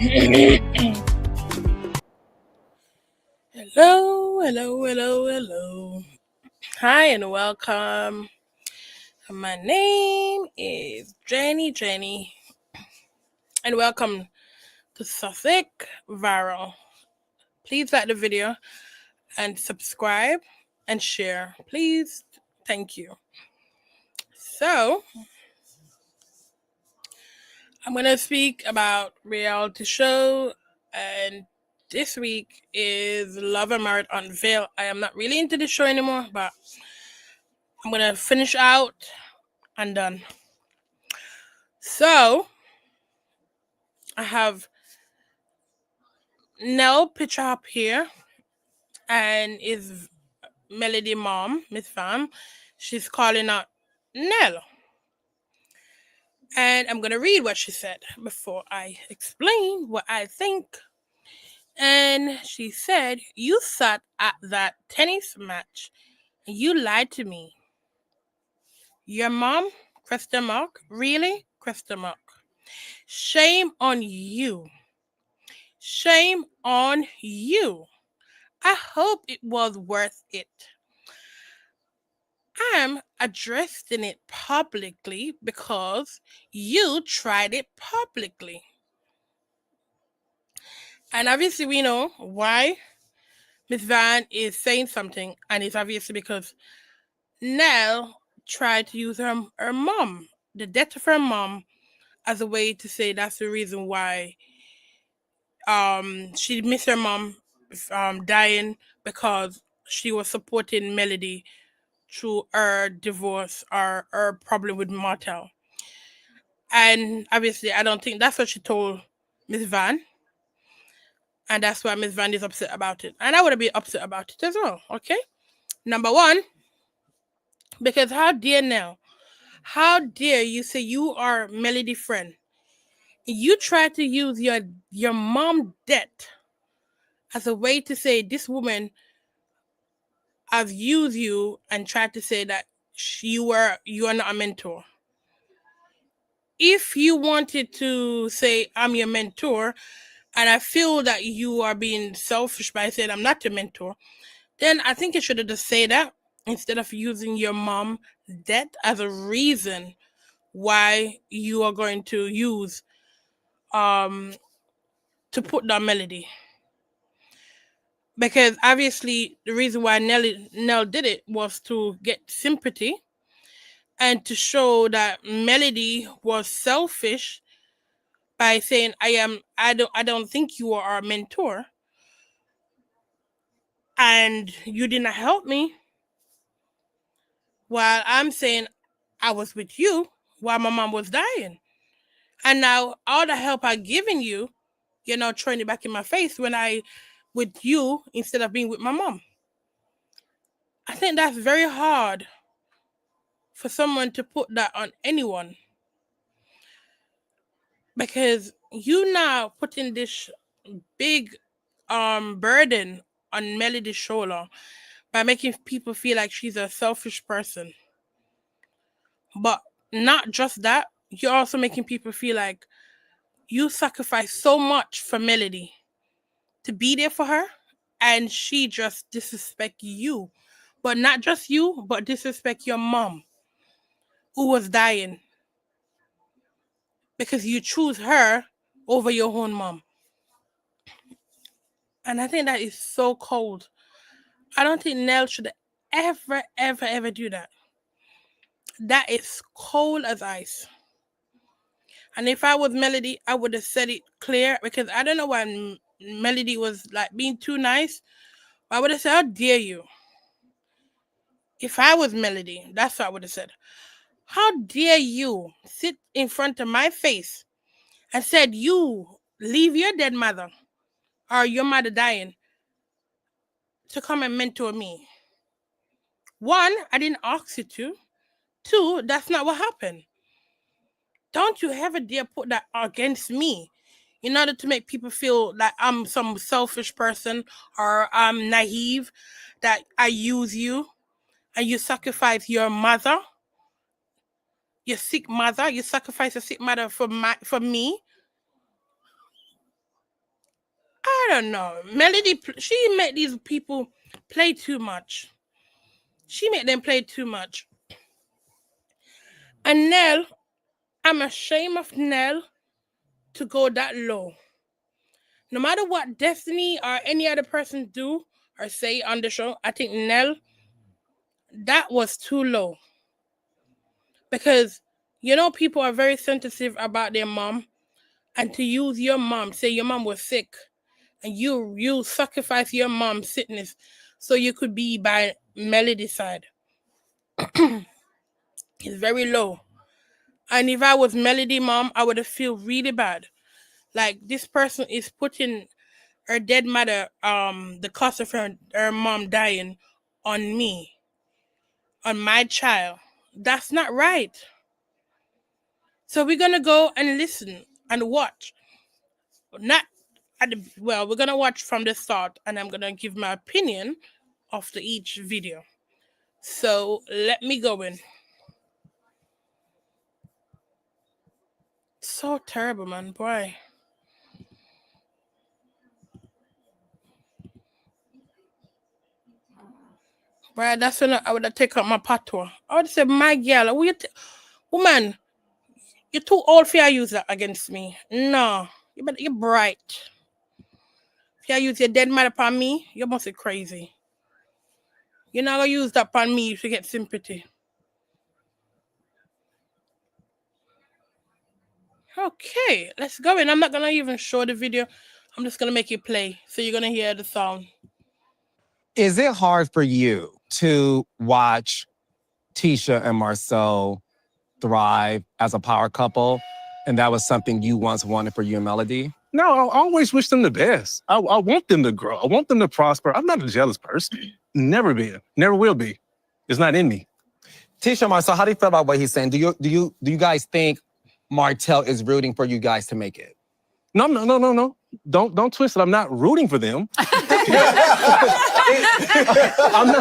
Hello. Hi and welcome. My name is Jenny, and welcome to Sussex Viral. Please like the video and subscribe and share. Please, thank you. So, I'm going to speak about reality show, and this week is Love and Married Unveiled. I am not really into this show anymore, but I'm going to finish out and done. So, I have Nell picture up here, and is Melody mom, Miss Vam. She's calling out Nell. And I'm going to read what she said before I explain what I think. And she said, "You sat at that tennis match and you lied to me. Your mom? Question mark. Really? Question mark. Shame on you. Shame on you. I hope it was worth it. I'm addressing it publicly because you tried it publicly." And obviously, we know why Miss Van is saying something, and it's obviously because Nell tried to use her mom, the death of her mom, as a way to say that's the reason why she missed her mom dying, because she was supporting Melody through her divorce or her problem with Martell. And obviously, I don't think that's what she told Miss Van. And that's why Miss Van is upset about it. And I would be upset about it as well, okay? Number one, because how dare now? How dare you say you are Melody friend? You try to use your mom debt as a way to say this woman has used you, and tried to say that you are not a mentor. If you wanted to say I'm your mentor, and I feel that you are being selfish by saying I'm not your mentor, then I think you should have just said that instead of using your mom debt as a reason why you are going to use to put down Melody. Because obviously the reason why Nell did it was to get sympathy and to show that Melody was selfish by saying I don't think you are our mentor, and you did not help me, while I'm saying I was with you while my mom was dying. And now all the help I given you, you're now throwing it back in my face when I with you instead of being with my mom. I think that's very hard for someone to put that on anyone, because you now putting this big burden on Melody's shoulder by making people feel like she's a selfish person. But not just that, you're also making people feel like you sacrifice so much for Melody to be there for her, and she just disrespect you. But not just you, but disrespect your mom who was dying, because you choose her over your own mom. And I think that is so cold. I don't think Nell should ever do that. That is cold as ice. And if I was Melody, I would have said it clear, because I don't know why Melody was like being too nice. I would have said, "How dare you?" If I was Melody, that's what I would have said. "How dare you sit in front of my face and said you leave your dead mother or your mother dying to come and mentor me? One, I didn't ask you to. Two, that's not what happened. Don't you ever dare put that against me in order to make people feel like I'm some selfish person or I'm naive, that I use you and you sacrifice your mother, your sick mother, you sacrifice your sick mother for me. don't know. Melody, she made these people play too much. She made them play too much. And Nell, I'm ashamed of Nell to go that low. No matter what Destiny or any other person do or say on the show, I think Nell, that was too low. Because, people are very sensitive about their mom. And to use your mom, say your mom was sick, and you sacrifice your mom's sickness so you could be by Melody's side. It's very low. And if I was Melody mom, I would have feel really bad. Like this person is putting her dead mother, the cost of her mom dying on me, on my child. That's not right. So we're gonna go and listen and watch. Not we're gonna watch from the start, and I'm gonna give my opinion after each video. So let me go in. So terrible, man, boy. Right, that's when I would have taken out my patois. I would say, my girl, woman, you're too old for you to use that against me. No, you're bright. If you use your dead mother upon me, you must be crazy. You're not gonna use that upon me to get sympathy. Okay, let's go in. I'm not gonna even show the video. I'm just gonna make you play, so you're gonna hear the sound. Is it hard for you to watch Tisha and Marcel thrive as a power couple, and that was something you once wanted for you and Melody? No, I always wish them the best. I want them to grow. I want them to prosper. I'm not a jealous person. Never been. Never will be. It's not in me. Tisha and Marcel, how do you feel about what he's saying? Do you guys think Martell is rooting for you guys to make it? No. Don't twist it. I'm not rooting for them. I'm not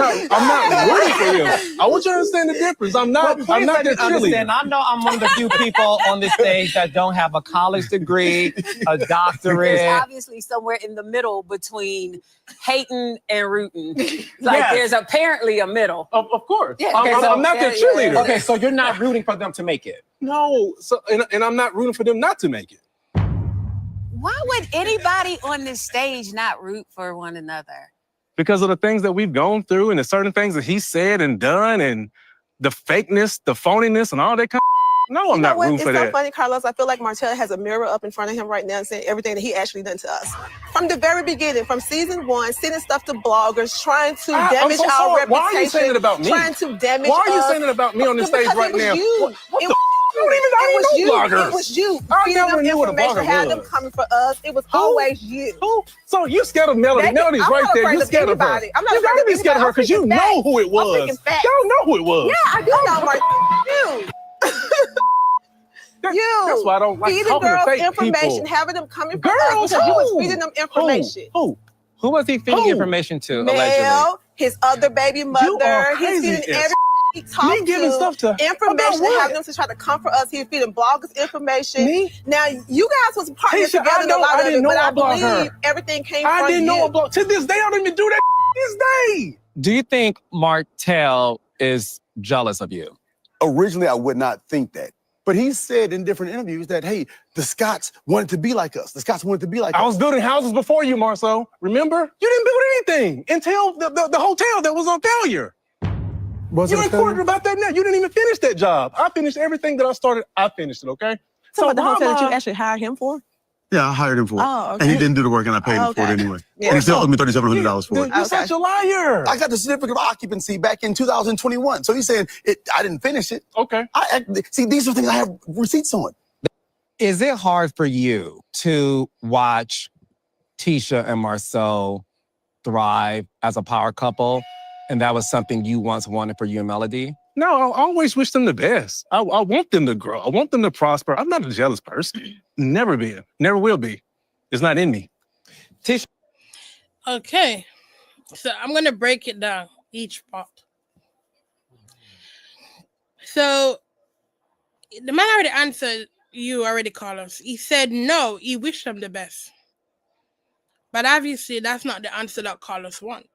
rooting for them. I want you to understand the difference. I'm not their cheerleader. I know I'm one of the few people on this stage that don't have a college degree, a doctorate. There's obviously somewhere in the middle between hating and rooting. There's apparently a middle. Of course. Yeah, I'm not their cheerleader. Okay, so you're not rooting for them to make it. No. So and I'm not rooting for them not to make it. Why would anybody on this stage not root for one another? Because of the things that we've gone through and the certain things that he said and done and the fakeness, the phoniness, and all that kind of. No, I'm not rooting for that. It's so funny, Carlos. I feel like Martell has a mirror up in front of him right now saying everything that he actually done to us. From the very beginning, from season 1, sending stuff to bloggers, trying to damage our reputation. Why are you saying it about me? Trying to damage Why are you saying it about me on this stage right now? It was you. I never knew what a blogger had was. them coming for us. It was always you. Who? So you scared of Melody. Melody's right there. You scared of her. I'm not you gotta be scared of her because you know who it was. Y'all know who it was. Yeah, I do know you. That's why I don't like talking to fake information, people. having them coming for us because you was feeding them information. Who was he feeding information to, Mel, allegedly? his other baby mother. He's feeding every he talked giving stuff to information and having them to try to comfort us. He's feeding bloggers information. Me? Now, you guys was partners together in a lot of it, but I believe everything came from you. I didn't know a blog. To this day, I don't even do that this day. Do you think Martell is jealous of you? Originally, I would not think that. But he said in different interviews that, hey, the Scotts wanted to be like us. The Scotts wanted to be like us. I was building houses before you, Marcel. Remember? You didn't build anything until the hotel that was on failure. You inquired about that now. You didn't even finish that job. I finished everything that I started. I finished it, okay? So about the hotel that you actually hired him for? Yeah, I hired him for it. Oh, okay. And he didn't do the work, and I paid him for it anyway. Yeah. And he still owed me $3,700 for it. You're such a liar. I got the certificate of occupancy back in 2021. So he's saying I didn't finish it. Okay. See, these are things I have receipts on. Is it hard for you to watch Tisha and Marcel thrive as a power couple, and that was something you once wanted for you and Melody? No, I always wish them the best. I want them to grow. I want them to prosper. I'm not a jealous person. Never been. Never will be. It's not in me. Tisha. Okay. So I'm going to break it down, each part. So the man already answered you already, Carlos. He said no, he wished them the best. But obviously, that's not the answer that Carlos want.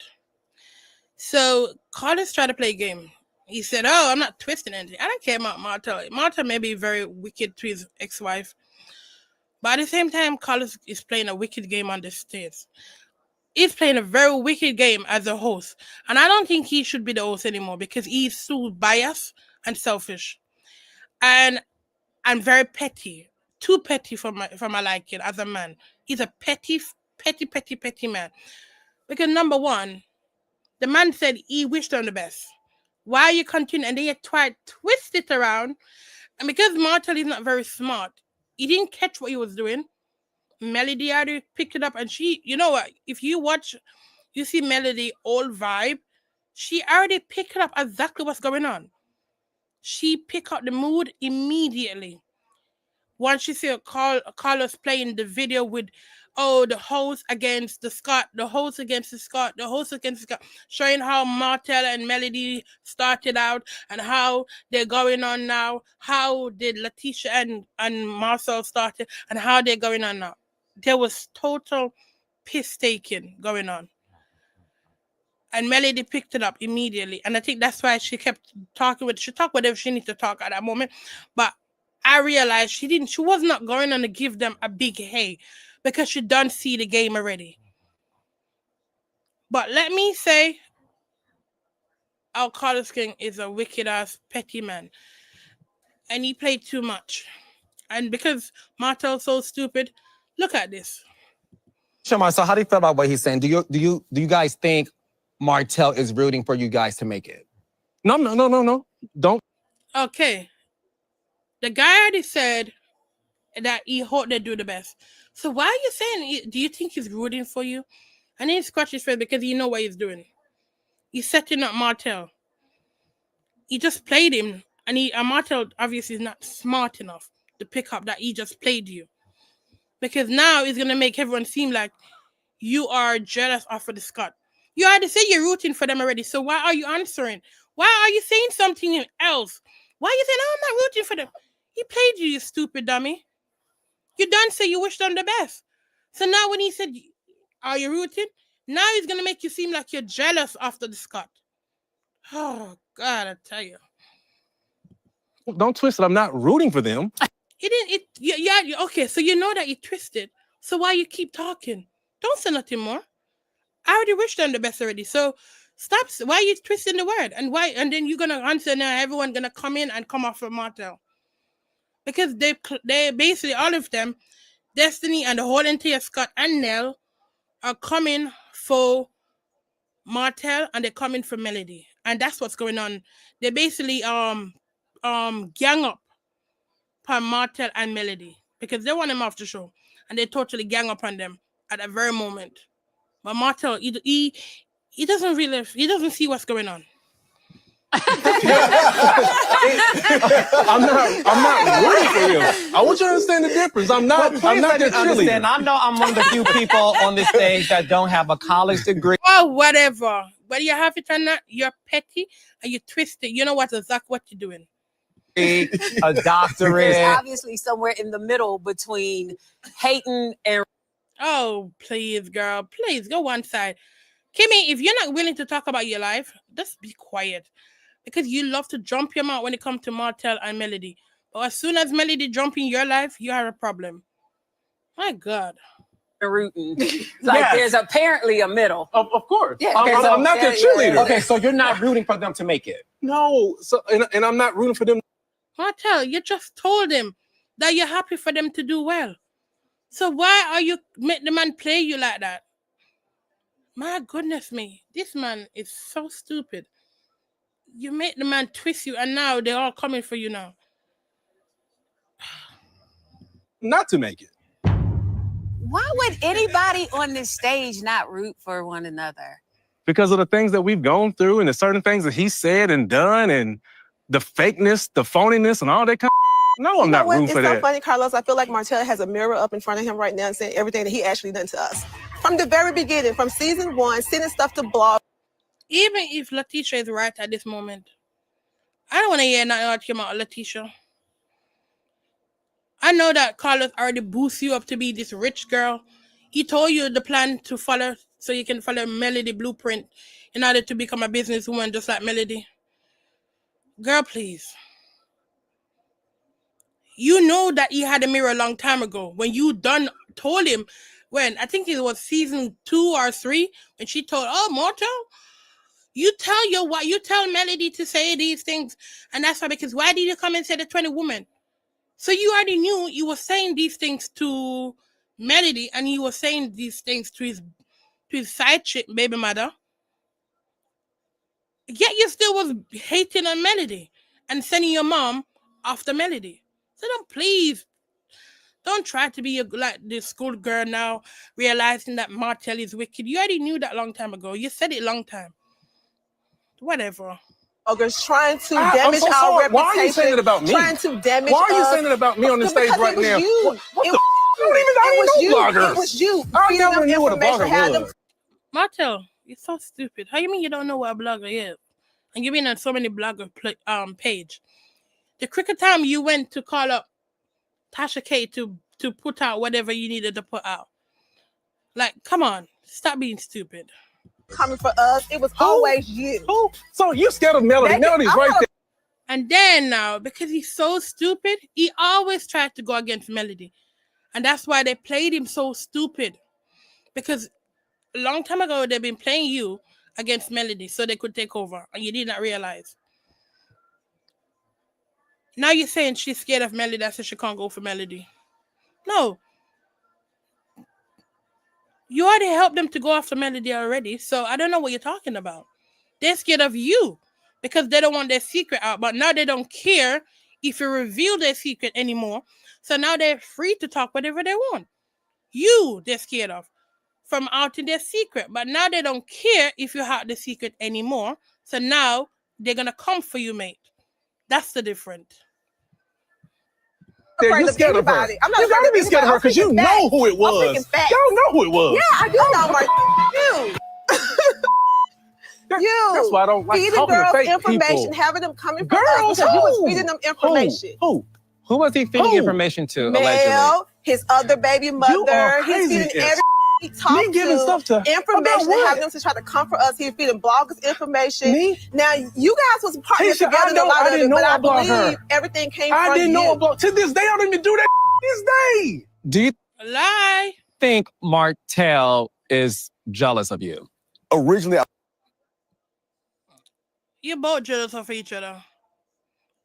So Carlos tried to play a game. He said, "Oh, I'm not twisting anything. I don't care about Martell. Martell may be very wicked to his ex-wife, but at the same time, Carlos is playing a wicked game on the stage. He's playing a very wicked game as a host, and I don't think he should be the host anymore because he's so biased and selfish, and very petty, too petty for my liking as a man. He's a petty man. Because number one, the man said he wished them the best. Why you continue? And they tried to twist it around. And because Martell is not very smart, he didn't catch what he was doing. Melody already picked it up, and she, you know what? If you watch, you see Melody old vibe. She already picked up exactly what's going on. She picked up the mood immediately. Once she saw Carlos playing the video with, the host against the Scott, the host against the Scott, the host against the Scott, showing how Martell and Melody started out and how they're going on now, how did Letitia and Marcel started, and how they're going on now. There was total piss taking going on. And Melody picked it up immediately. And I think that's why she kept talking she talked whatever she needed to talk at that moment. But I realized she was not going on to give them a big hey because she done see the game already. But let me say, our Carlos King is a wicked ass petty man. And he played too much. And because Martell's so stupid, look at this. Shamar, so how do you feel about what he's saying? Do you guys think Martell is rooting for you guys to make it? No. Don't. Okay. The guy already said that he hope they do the best. So why are you saying, do you think he's rooting for you? And he scratched his face because you know what he's doing. He's setting up Martell. He just played him. And Martell obviously is not smart enough to pick up that he just played you. Because now he's going to make everyone seem like you are jealous of the Scott. You already said you're rooting for them already. So why are you answering? Why are you saying something else? Why are you saying, I'm not rooting for them? He played you, you stupid dummy. You done say you wish them the best. So now when he said, are you rooting? Now he's going to make you seem like you're jealous after the Scott. Oh, God, I tell you. Don't twist it. I'm not rooting for them. He didn't, okay, so you know that he twisted. So why you keep talking? Don't say nothing more. I already wish them the best already. So stop. Why are you twisting the word? And why? And then you're going to answer now, everyone going to come in and come off of Martell. Because they basically, all of them, Destiny and the whole entire Scott and Nell are coming for Martell and they're coming for Melody. And that's what's going on. They basically gang up on Martell and Melody because they want them off the show. And they totally gang up on them at a very moment. But Martell, he doesn't see what's going on. I'm not rooting for him. I want you to understand the difference. I'm not their cheerleader. I know I'm one of the few people on this stage that don't have a college degree. Oh, whatever. Whether you have it or not, you're petty and you twist it. You know exactly what you're doing. A doctorate. It's obviously somewhere in the middle between hating and... Oh, please, girl. Please, go one side. Kimmy, if you're not willing to talk about your life, just be quiet. Because you love to jump your mouth when it comes to Martell and Melody. But as soon as Melody jump in your life, you have a problem. My God. Rooting. There's apparently a middle. Of course. Yeah. I'm not their cheerleader. Yeah. Okay, so you're not rooting for them to make it. No. So and I'm not rooting for them. Martell, you just told him that you're happy for them to do well. So why are you make the man play you like that? My goodness me. This man is so stupid. You make the man twist you and now they're all coming for you now. Not to make it. Why would anybody on this stage not root for one another? Because of the things that we've gone through and the certain things that he said and done and the fakeness, the phoniness and all that kind of... No, I'm not rooting for that. It's so funny, Carlos. I feel like Martell has a mirror up in front of him right now and saying everything that he actually done to us. From the very beginning, from season 1, sending stuff to blog. Even if Letitia is right at this moment, I don't want to hear nothing about Letitia. I know that Carlos already boosts you up to be this rich girl. He told you the plan to follow so you can follow Melody blueprint in order to become a businesswoman just like Melody. Girl, please. You know that he had a mirror a long time ago when you told him when I think it was season 2 or 3 when she told, oh, Martell, you tell Melody to say these things, and that's why, because why did you come and say the 20 woman? So you already knew you were saying these things to Melody, and he was saying these things to his side chick baby mother. Yet you still was hating on Melody and sending your mom after Melody. So don't try to be like this school girl now, realizing that Martell is wicked. You already knew that long time ago. You said it long time. Whatever. Trying to damage our reputation. Why are you saying it about me? Trying to damage Why are you us. saying it about me on the stage right now? You. What the? I don't even know bloggers. It was you. I never knew what a blogger was. Martell, you're so stupid. How you mean you don't know what a blogger is? And you've been on so many blogger page. The cricket time you went to call up Tasha K to put out whatever you needed to put out. Like, come on, stop being stupid. Coming for us, it was always you. Who? So you scared of Melody? Melody's right there. And then now, because he's so stupid, he always tried to go against Melody. And that's why they played him so stupid. Because a long time ago, they've been playing you against Melody so they could take over. And you did not realize. Now you're saying she's scared of Melody, that's why she can't go for Melody. No. You already helped them to go after Melody already, so I don't know what you're talking about. They're scared of you because they don't want their secret out, but now they don't care if you reveal their secret anymore. So now they're free to talk whatever they want. You, they're scared of from outing their secret, but now they don't care if you have the secret anymore. So now they're going to come for you, mate. That's the difference. You're scared of her. I'm not you gotta be scared of her because you know who it was. Y'all know who it was. Yeah, I do know, you. That's why I don't like feeding talking girls to fake information, people. having them coming from us because you was feeding them information. Who was he feeding information to? Mel, allegedly? his other baby mother. He's feeding every he talked giving stuff to information and having them to try to comfort us. He's feeding bloggers information. Me? Now you guys was partnered together in a lot of it, but I believe everything came from you. I didn't know about to this day. I don't even do that this day. Do you lie? Think Martell is jealous of you? Originally, you're both jealous of each other.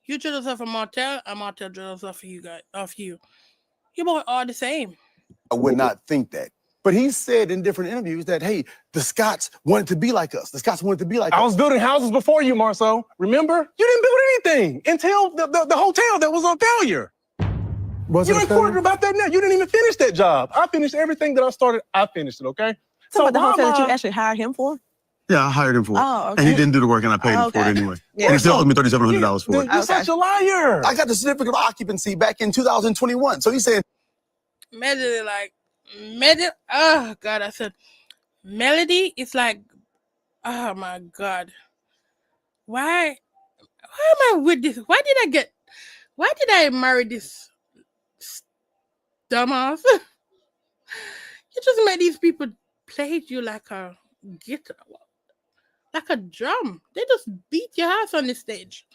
You jealous of Martell, and Martell jealous of you guys. Of you, you both are the same. I would not think that. But he said in different interviews that, hey, the Scots wanted to be like us. The Scots wanted to be like us. I was building houses before you, Marceau. Remember? You didn't build anything until the hotel that was on failure. You inquired about that now. You didn't even finish that job. I finished everything that I started. I finished it, okay? So about the hotel that you actually hired him for? Yeah, I hired him for it. Oh, okay. And he didn't do the work, and I paid him for it anyway. Yeah. And he still owed me $3,700 for it. You're such a liar. I got the certificate of occupancy back in 2021. So he said, oh God, I said Melody is like, oh my God, why am I with this? Why did I marry this dumbass? You just made these people play you like a guitar, like a drum. They just beat your ass on the stage.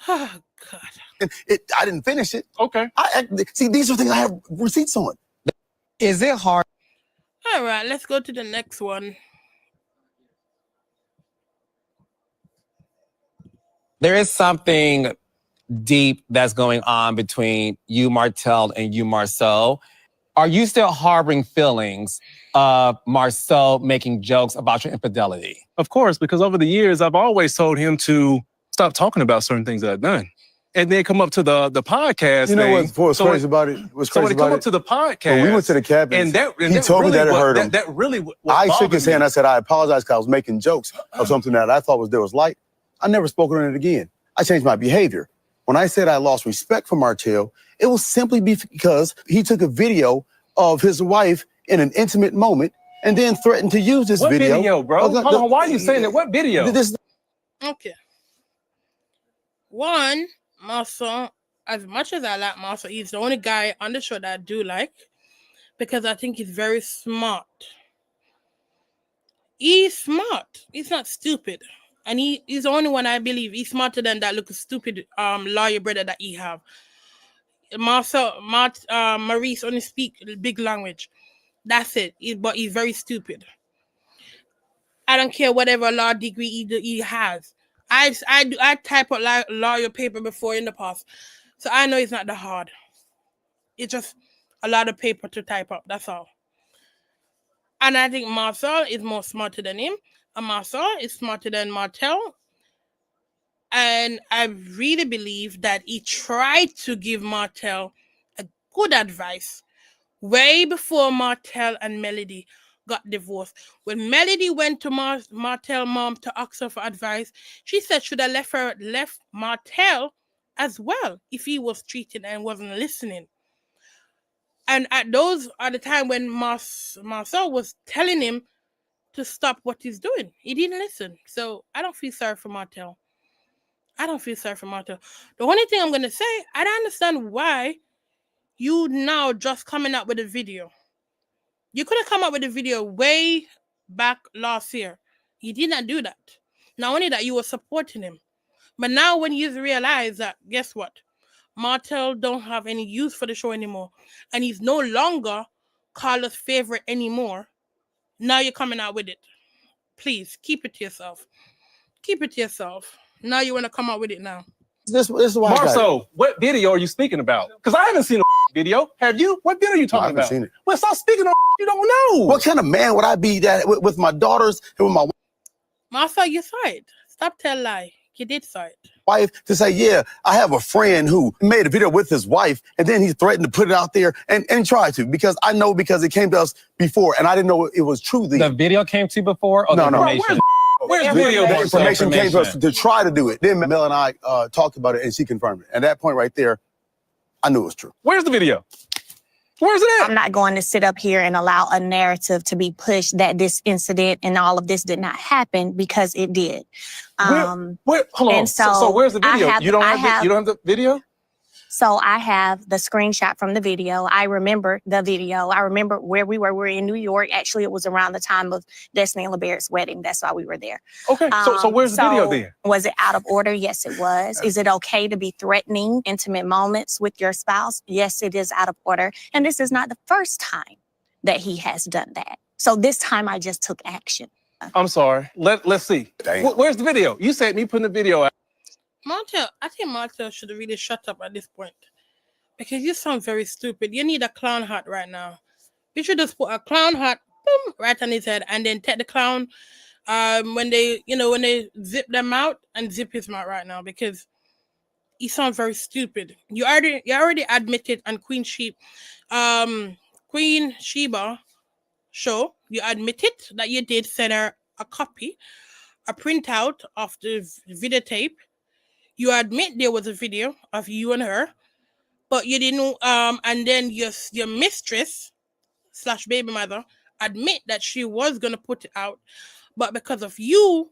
Oh God. I didn't finish it. Okay. See, these are things I have receipts on. Is it hard? All right, let's go to the next one. There is something deep that's going on between you, Martell, and you, Marceau. Are you still harboring feelings of Marceau making jokes about your infidelity? Of course, because over the years, I've always told him to stop talking about certain things that I've done. And then come up to the podcast. You know what's crazy about it? So when he come up to the podcast, we went to the cabin. And he told me that it hurt him. That really. I shook his hand. I said, I apologize because I was making jokes of something that I thought there was light. I never spoke on it again. I changed my behavior. When I said I lost respect for Martell, it was simply because he took a video of his wife in an intimate moment and then threatened to use this video. What video, bro? Hold on, why are you saying that? What video? Okay. One, Marceau, as much as I like Marceau, he's the only guy on the show that I do like. because I think he's very smart. He's smart. He's not stupid. And he's the only one I believe he's smarter than that little stupid lawyer brother that he have. Maurice only speak big language. That's it. But he's very stupid. I don't care whatever law degree he has. I type out lawyer paper before in the past, so I know it's not that hard. It's just a lot of paper to type up. That's all. And I think Marcel is more smarter than him. And Marcel is smarter than Martell. And I really believe that he tried to give Martell a good advice way before Martell and Melody got divorced. When Melody went to Martell's mom to ask her for advice, she said should have left Martell as well if he was cheating and wasn't listening. And at those are the time when Marcel was telling him to stop what he's doing. He didn't listen. So I don't feel sorry for Martell. I don't feel sorry for Martell. The only thing I'm going to say, I don't understand why you now just coming up with a video. You could have come up with a video way back last year. You did not do that. Not only that, you were supporting him. But now when you realize that, guess what? Martell don't have any use for the show anymore. And he's no longer Carla's favorite anymore. Now you're coming out with it. Please, keep it to yourself. Keep it to yourself. Now you want to come out with it now. This is why. Marcel, what video are you speaking about? Because I haven't seen a video. Have you? What video are you talking about? I haven't seen it. Well, stop speaking on you don't know. What kind of man would I be that with my daughters and with my Marcel, you saw it. Stop telling lie. You did saw it. wife to say, yeah, I have a friend who made a video with his wife, and then he threatened to put it out there and tried to, because I know because it came to us before, and I didn't know it was true then. The video came to you before? Or No, the no. information? Where's the video? The information came to us to try to do it. Then Mel and I talked about it, and she confirmed it. At that point right there, I knew it was true. Where's the video? Where's it at? I'm not going to sit up here and allow a narrative to be pushed that this incident and all of this did not happen, because it did. Hold on. And So where's the video? you don't have the video? So I have the screenshot from the video. I remember the video. I remember where we were. We were in New York. Actually, it was around the time of Destiny and LeBaird's wedding. That's why we were there. Okay, so where's the video then? Was it out of order? Yes, it was. Is it okay to be threatening intimate moments with your spouse? Yes, it is out of order. And this is not the first time that he has done that. So this time I just took action. I'm sorry. Let's see. Where's the video? You said me putting the video out. Martell, I think Martell should have really shut up at this point. Because you sound very stupid. You need a clown hat right now. You should just put a clown hat boom, right on his head and then take the clown when they zip them out and zip his mouth right now, because he sounds very stupid. You already admitted on Queen Sheba show, you admitted that you did send her a copy, a printout of the videotape. You admit there was a video of you and her, but you didn't. And then your mistress / baby mother admit that she was gonna put it out, but because of you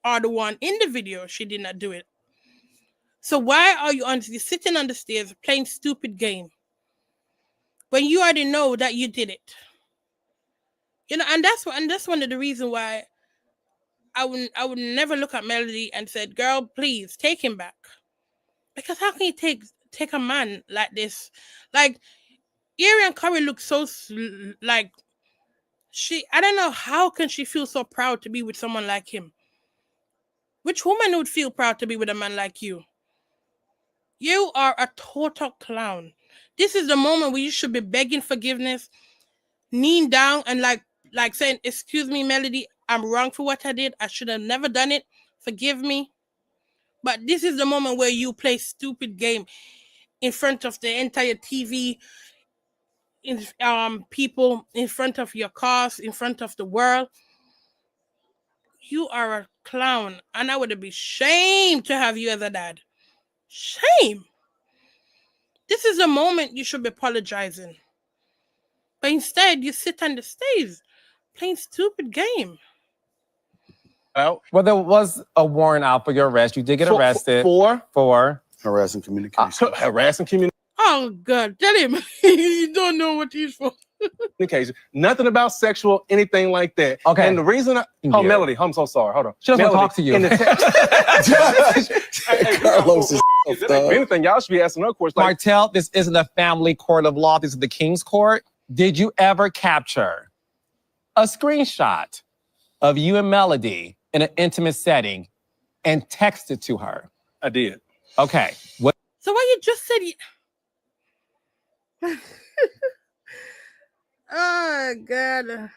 are the one in the video, she did not do it. So why are you sitting on the stairs playing stupid game when you already know that you did it? And that's one of the reasons why I would never look at Melody and said, girl, please take him back. Because how can you take a man like this? Like, Arian Curry looks so like I don't know, how can she feel so proud to be with someone like him? Which woman would feel proud to be with a man like you? You are a total clown. This is the moment where you should be begging forgiveness, kneeling down and like saying, excuse me, Melody, I'm wrong for what I did. I should have never done it. Forgive me. But this is the moment where you play stupid game in front of the entire TV, people, in front of your cars, in front of the world. You are a clown, and I would be ashamed to have you as a dad. Shame. This is the moment you should be apologizing. But instead, you sit on the stage playing stupid game. Well, there was a warrant out for your arrest. You did get arrested. For harassing communication. Harassing communication. Oh, God. Tell him. You don't know what he's for. Occasion. Nothing about sexual, anything like that. Okay. And the reason Melody, I'm so sorry. Hold on. She doesn't Melody, talk to you. In the text. Carlos is If anything, y'all should be asking her questions. Like, Martell, this isn't a family court of law. This is the King's Court. Did you ever capture a screenshot of you and Melody in an intimate setting and text it to her? I did. Okay. What? So what you just said? Oh God.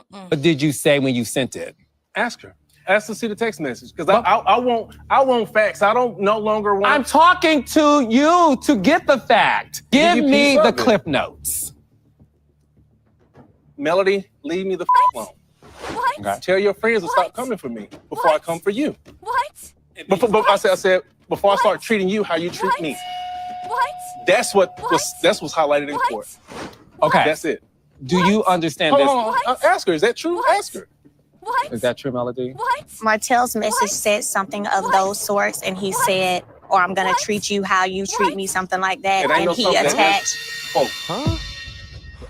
What did you say when you sent it? Ask her. Ask her to see the text message. Because I want facts. I don't no longer want. I'm talking to you to get the fact. Give me the clip notes. Melody, leave me the alone. What? Okay. Tell your friends to stop coming for me before I come for you. What? Before I said before I start treating you how you treat me. What? That's what's highlighted in court. Okay. That's it. Do you understand this? Hold on. Ask her. Is that true? What? Ask her. What? Is that true, Melody? What? Martell's message said something of those sorts, and he said, or I'm going to treat you how you treat me, something like that. It ain't And no he something. attached.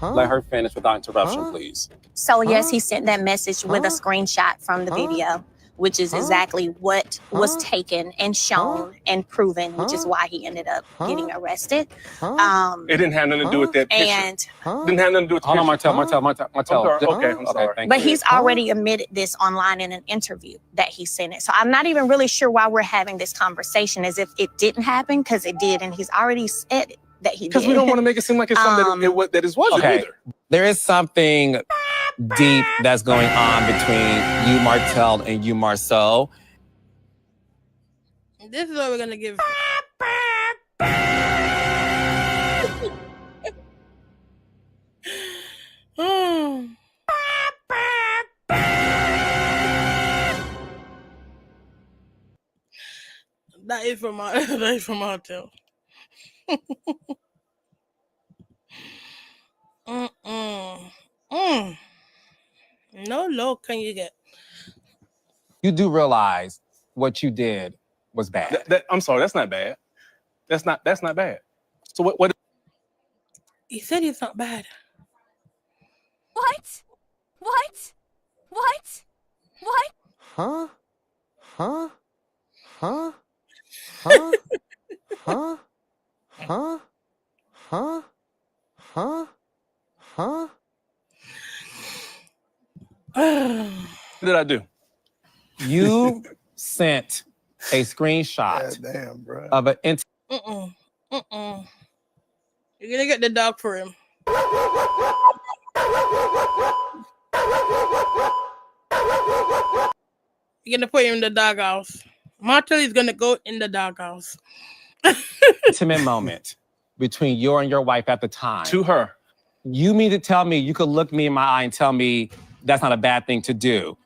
Let her finish without interruption, please. So, yes, he sent that message with a screenshot from the video, which is exactly what was taken and shown and proven, which is why he ended up getting arrested. It didn't have nothing to do with that picture. And Didn't have nothing to do with the Hold on, picture. Martell. I'm sorry. Okay, I'm sorry. thank But you. he's already admitted this online in an interview that he sent it. So I'm not even really sure why we're having this conversation as if it didn't happen, because it did, and he's already said it, that he did. Because we don't want to make it seem like it's something that it wasn't Okay. either. There is something deep that's going on between you, Martell, and you, Marceau. This is what we're gonna give. That is from Martell. No low can you get? You do realize what you did was bad. I'm sorry. That's not bad. That's not bad. So what? He said it's not bad. What? What? What? What? Huh? Huh? Huh? Huh? Huh? Huh? Huh? Huh? Huh? What did I do? You sent a screenshot damn, bro. of an You're gonna get the dog for him. You're gonna put him in the doghouse. Martell is gonna go in the doghouse. intimate moment between you and your wife at the time. To her. You mean to tell me you could look me in my eye and tell me that's not a bad thing to do?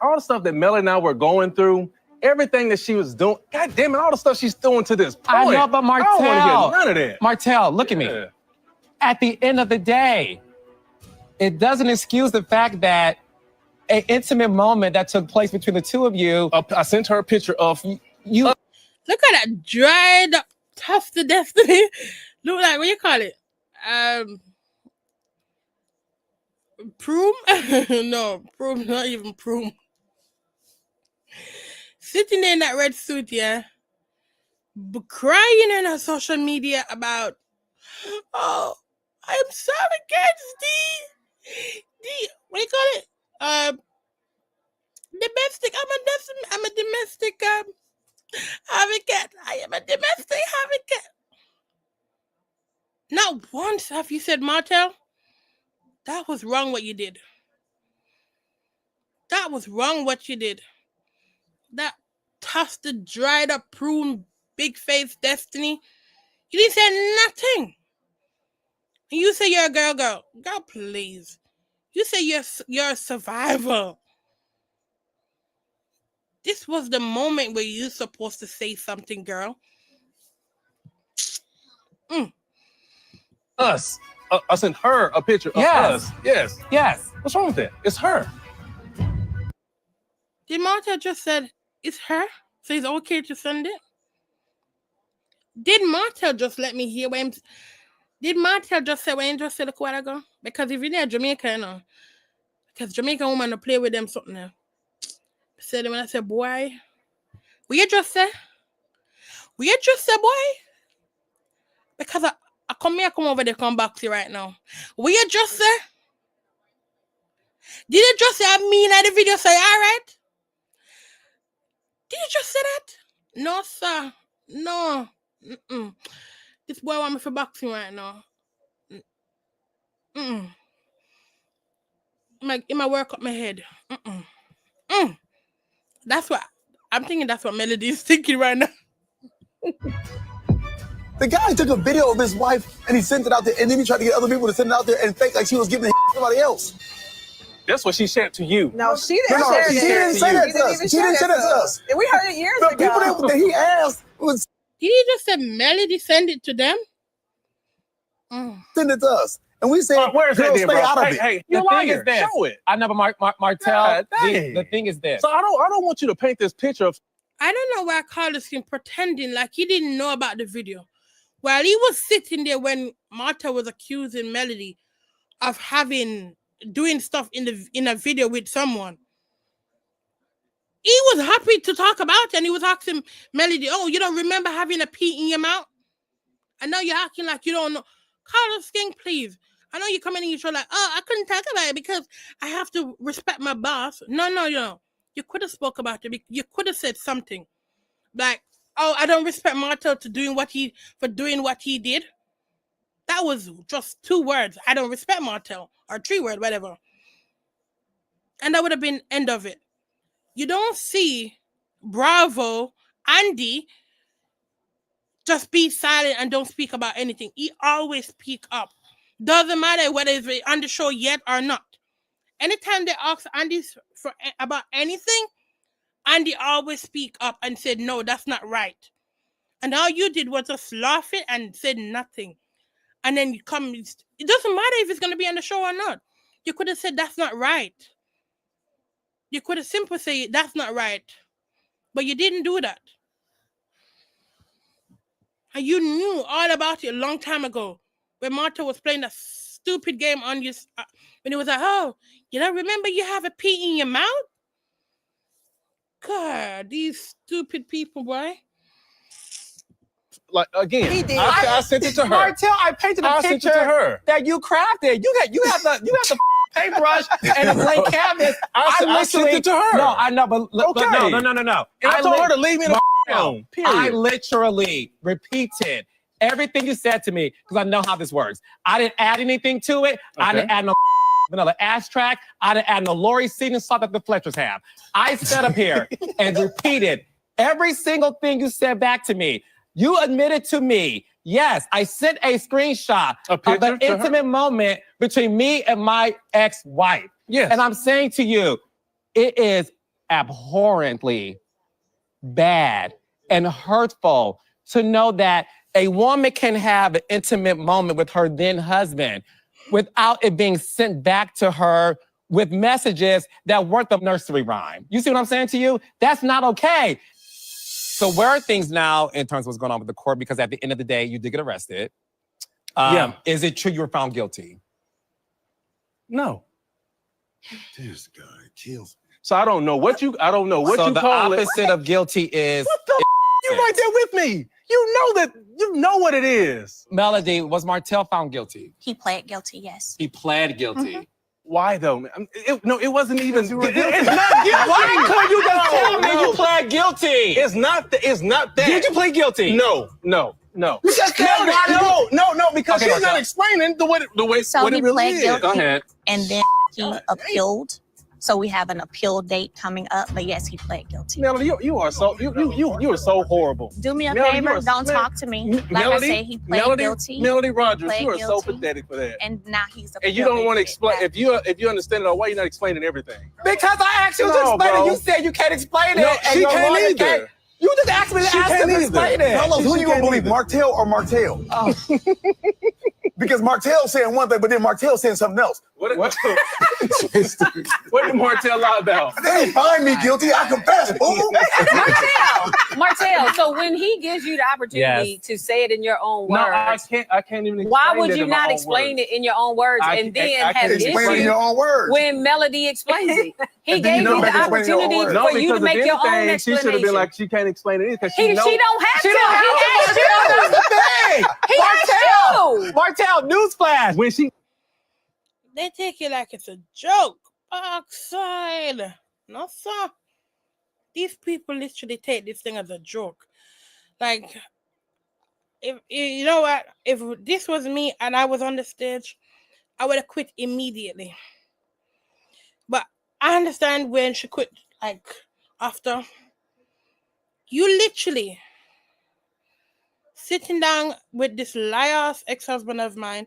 All the stuff that Melody and I were going through, everything that she was doing, God damn it, all the stuff she's doing to this point. I know, but I don't want to Martell, hear none of that. Martell, look at me. At the end of the day, it doesn't excuse the fact that an intimate moment that took place between the two of you. I sent her a picture of you. Look at that dried up, tough to destiny. Look like, what you call it? Prune? No, prune, not even prune. Sitting there in that red suit, yeah, crying on her social media about, oh, I'm sorry, kids, what do you call it? Domestic, I'm a domestic advocate. I am a domestic advocate. Not once have you said, Martell, that was wrong what you did. That was wrong what you did. That toasted, dried up prune, big face destiny. You didn't say nothing. And you say you're a girl. Girl, please. You say you're a survivor. This was the moment where you're supposed to say something, girl. Us. I sent her a picture of us. Yes. Yes. What's wrong with that? It's her. Did Martell just said it's her? So it's okay to send it? Did Martell just let me hear what Did Martell just say when you just said a while ago? Because if you're near Jamaica, you know, because Jamaican woman to play with them something now. Said when I said, boy, will you just say? Will you just say, boy? Because I come over there, come back to you right now. Will you just say? Did you just say I mean at the video say, all right? Did you just say that? No, sir. No. Mm-mm. This boy want me for boxing right now. Mm-mm. It might work up my head. Mm-mm. That's what I'm thinking. That's what Melody is thinking right now. The guy took a video of his wife and he sent it out there, and then he tried to get other people to send it out there and fake like she was giving it to somebody else. That's what she said to you. No, she didn't No, share she it. didn't say that to us. She didn't say that to us. And we heard it years The ago. people that he asked was Did he just say Melody send it to them? send it to us. And we said, where's that girl, then, stay bro? out of Hey, it. hey, The you thing is liar. this. Show it. I never Martell. God dang. The thing is this. So I don't want you to paint this picture of. I don't know why Carlos came pretending like he didn't know about the video. While he was sitting there when Martha was accusing Melody of doing stuff in a video with someone, he was happy to talk about it, and he was asking Melody, "Oh, you don't remember having a pee in your mouth? I know you're acting like you don't know." Carlos King, please. I know you're coming in, you're like, "Oh, I couldn't talk about it because I have to respect my boss." No. You could have spoke about it. You could have said something like, "Oh, I don't respect Martell for doing what he did." That was just 2 words. I don't respect Martell, or 3 words, whatever. And that would have been end of it. You don't see Bravo, Andy, just be silent and don't speak about anything. He always speak up. Doesn't matter whether it's on the show yet or not. Anytime they ask Andy about anything, Andy always speak up and said, no, that's not right. And all you did was just laugh it and said nothing. And then you come, it doesn't matter if it's going to be on the show or not. You could have said, that's not right. You could have simply said, that's not right. But you didn't do that. And you knew all about it a long time ago when Martha was playing that stupid game on you. When it was like, oh, you don't remember you have a pee in your mouth? God, these stupid people, boy. Like, again, He did. I sent it to her. Martell, I painted a I sent it picture to her. that you crafted. You have the paintbrush and a blank canvas. I sent it to her. No, I know, but no. And I told her to leave me alone. Period. I literally repeated everything you said to me because I know how this works. I didn't add anything to it. I didn't add no vanilla ass track. I didn't add no Lori seasoning salt that the Fletchers have. I sat up here and repeated every single thing you said back to me. You admitted to me, yes, I sent a screenshot of an intimate moment between me and my ex-wife. Yes. And I'm saying to you, it is abhorrently bad and hurtful to know that a woman can have an intimate moment with her then husband without it being sent back to her with messages that weren't the nursery rhyme. You see what I'm saying to you? That's not okay. So where are things now in terms of what's going on with the court? Because at the end of the day, you did get arrested. Is it true you were found guilty? No. This guy kills me. So I don't know what you call it. So the opposite of guilty is... What the you right there with me. You know what it is. Melody, was Martell found guilty? He pled guilty, yes. He pled guilty. Mm-hmm. Why though? It wasn't even. It's not guilty. Why couldn't you just tell me you pled guilty? It's not that. Did you plead guilty? No. You just said No, because she's not explaining the way So what he it really pled is. guilty. Go ahead. And then he appealed. So we have an appeal date coming up. But yes, he pled guilty. Melody, you are so you are so horrible. Do me a Melody, favor, don't talk to me. Like Melody, I said, he pled guilty. Melody Rogers, Pled you are so guilty. pathetic for that. And now he's And you don't want to explain. If you understand it, why you're not explaining everything? Because I asked you to No, explain bro. it. You said you can't explain it. No, and she your can't lawyer either. You just asked me to She ask can't him to either. explain it. Fellas, who you gonna believe, Martell or Martell? Because Martell saying one thing, but then Martell saying something else. What did Martell lie about? They didn't find me guilty. I confess. Martell. So when he gives you the opportunity to say it in your own words, no, I can't even. Explain why would it you in my not own explain words. it in your own words and then have explain it in your own words when Melody explains it? He gave you you the opportunity for you to make your own explanation. She should have been like, she can't explain it because she don't have to. He asked you. That's the thing. He asked you. Martell, newsflash. when she. They take it like it's a joke. Backside. No, sir. These people literally take this thing as a joke. Like, if you know what? If this was me and I was on the stage, I would have quit immediately. But I understand when she quit, like, after. You literally sitting down with this liar ex-husband of mine.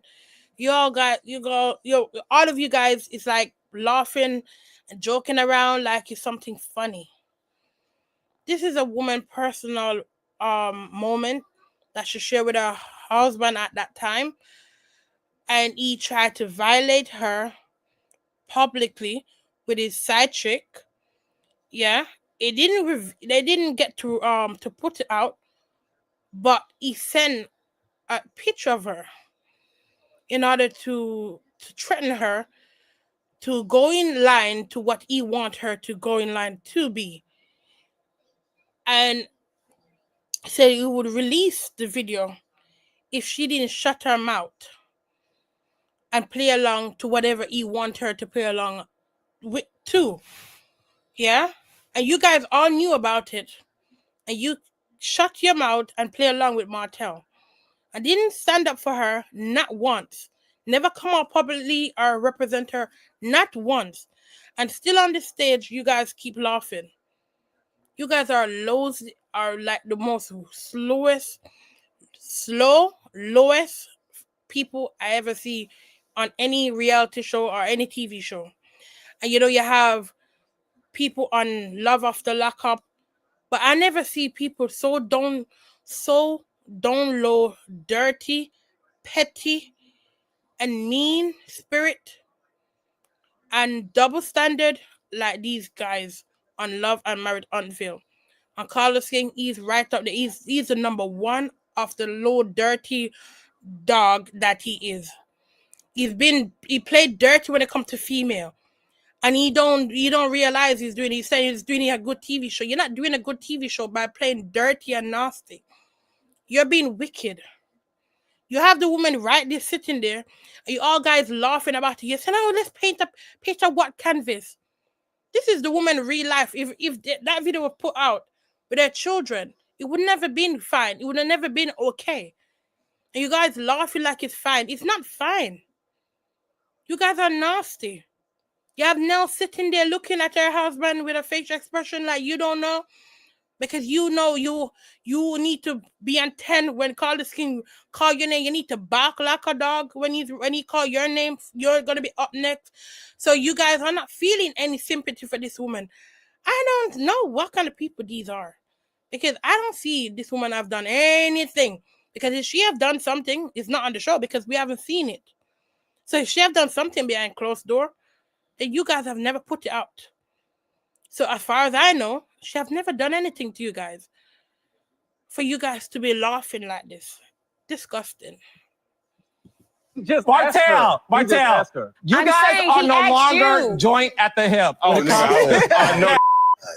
All of you guys is like laughing and joking around like it's something funny. This is a woman personal moment that she shared with her husband at that time, and he tried to violate her publicly with his side chick. Yeah, they didn't get to put it out, but he sent a picture of her in order to threaten her to go in line to what he want her to go in line to be. And said he would release the video if she didn't shut her mouth and play along to whatever he want her to play along with too. Yeah? And you guys all knew about it. And you shut your mouth and play along with Martell. I didn't stand up for her, not once. Never come out publicly or represent her, not once. And still on the stage, you guys keep laughing. You guys are like the most lowest people I ever see on any reality show or any TV show. And you have people on Love After Lockup, but I never see people so down low, dirty, petty, and mean spirit and double standard like these guys on Love and Married Huntsville. And Carlos King, he's right up there. He's the number one of the low, dirty dog that he is. He played dirty when it comes to female. And you don't realize he's saying he's doing a good TV show. You're not doing a good TV show by playing dirty and nasty. You're being wicked. You have the woman right there sitting there, and you all guys laughing about it. You say, "Oh, let's paint a what canvas." This is the woman real life. If that video was put out with their children, it would never been fine. It would have never been okay. And you guys laughing like it's fine. It's not fine. You guys are nasty. You have Nell sitting there looking at her husband with a facial expression like you don't know. Because you know you need to be on 10 when Carlos King call your name. You need to bark like a dog when he call your name. You're gonna be up next. So you guys are not feeling any sympathy for this woman. I don't know what kind of people these are, because I don't see this woman have done anything. Because if she have done something, it's not on the show because we haven't seen it. So if she have done something behind closed door, then you guys have never put it out. So as far as I know, she have never done anything to you guys. For you guys to be laughing like this. Disgusting. Just Martell, you I'm guys saying are he no asked longer you. joint at the hip. Oh, no. I know.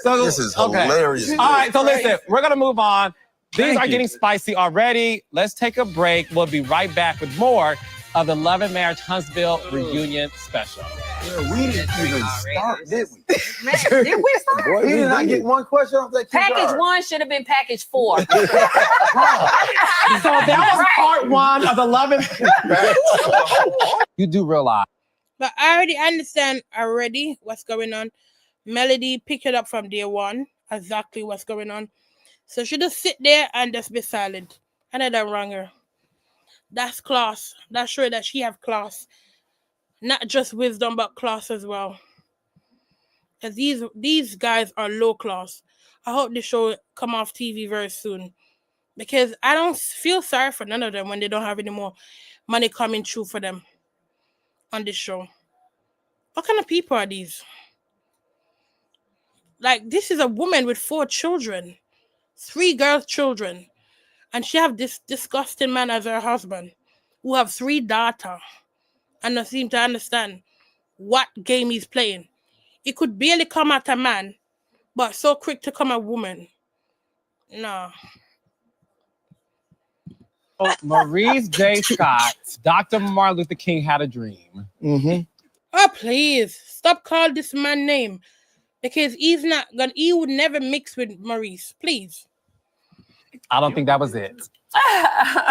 So, This is hilarious. All right, so listen, we're going to move on. These Thank are you. getting spicy already. Let's take a break. We'll be right back with more of the Love and Marriage Huntsville reunion special. Yeah, we didn't even start, did we? Did we start? Boy, we did not get one question off that. Package 1 should have been package 4. So that was part 1 of the Love and You do realize. But I already understand what's going on. Melody picked it up from day one, exactly what's going on. So she just sit there and just be silent. And I don't wrong her. That's class. That's sure that she have class. Not just wisdom, but class as well. Because these guys are low class. I hope the show come off TV very soon. Because I don't feel sorry for none of them when they don't have any more money coming through for them on this show. What kind of people are these? Like, this is a woman with 4 children, 3 girl children, and she have this disgusting man as her husband, who have 3 daughters, and don't seem to understand what game he's playing. He could barely come at a man, but so quick to come at woman. No. Oh, Maurice J. Scott, Dr. Martin Luther King had a dream. Mm-hmm. Oh, please stop calling this man name, because he would never mix with Maurice. Please. I don't think that was it.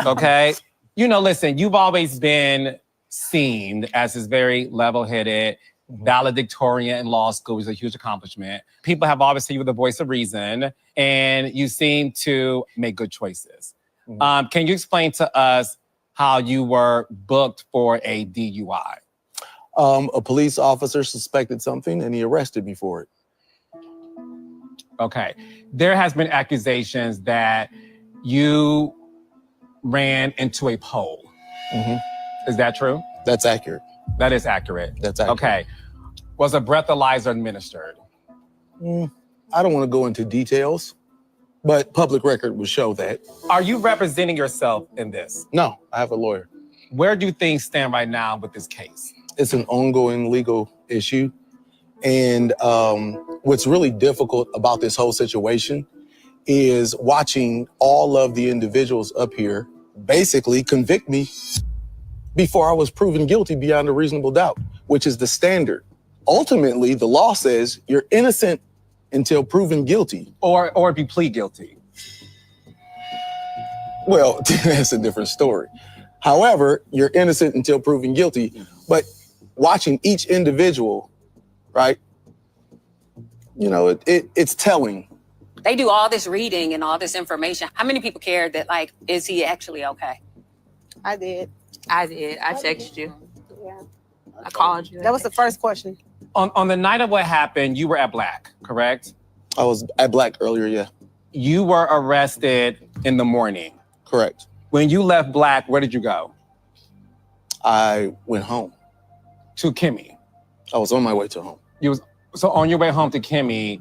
Okay. Listen, you've always been seen as this very level-headed valedictorian in law school, which is a huge accomplishment. People have always seen you with the voice of reason, and you seem to make good choices. Can you explain to us how you were booked for a DUI? A police officer suspected something and he arrested me for it. Okay. There has been accusations that you ran into a pole. Is that true? That's accurate. That is accurate. That's accurate. Okay. Was a breathalyzer administered? I don't want to go into details, but public record would show that. Are you representing yourself in this? No, I have a lawyer. Where do things stand right now with this case? It's an ongoing legal issue. And what's really difficult about this whole situation is watching all of the individuals up here basically convict me before I was proven guilty beyond a reasonable doubt, which is the standard. Ultimately, the law says you're innocent until proven guilty. Or if you plead guilty. Well, that's a different story. However, you're innocent until proven guilty. But watching each individual, right, it's telling. They do all this reading and all this information. How many people care that, is he actually okay? I did. I did. I texted you. Yeah. I called you. That was the first question. On the night of what happened, you were at Black, correct? I was at Black earlier, yeah. You were arrested in the morning. Correct. When you left Black, where did you go? I went home. To Kimmy. I was on my way to home. So on your way home to Kimmy,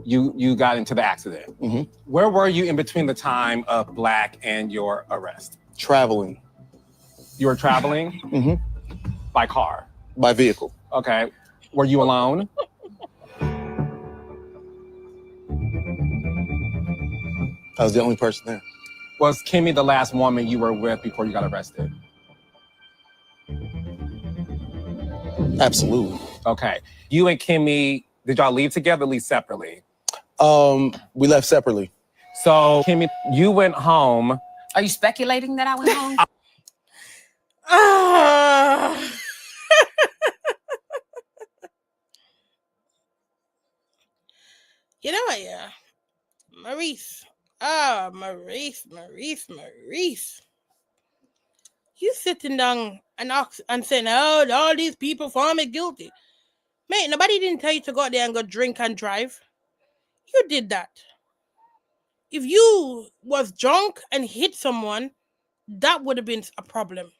you got into the accident. Where were you in between the time of Black and your arrest? Traveling. You were traveling? By car? By vehicle. Okay. Were you alone? I was the only person there. Was Kimmy the last woman you were with before you got arrested? Absolutely. Okay. You and Kimmy, did y'all leave together or leave separately? We left separately. So, Kimmy, you went home. Are you speculating that I went home? You know what, yeah? Maurice. Ah, Maurice. You sitting down and saying, oh, all these people found me guilty. Mate, nobody didn't tell you to go out there and go drink and drive. You did that. If you was drunk and hit someone, that would have been a problem.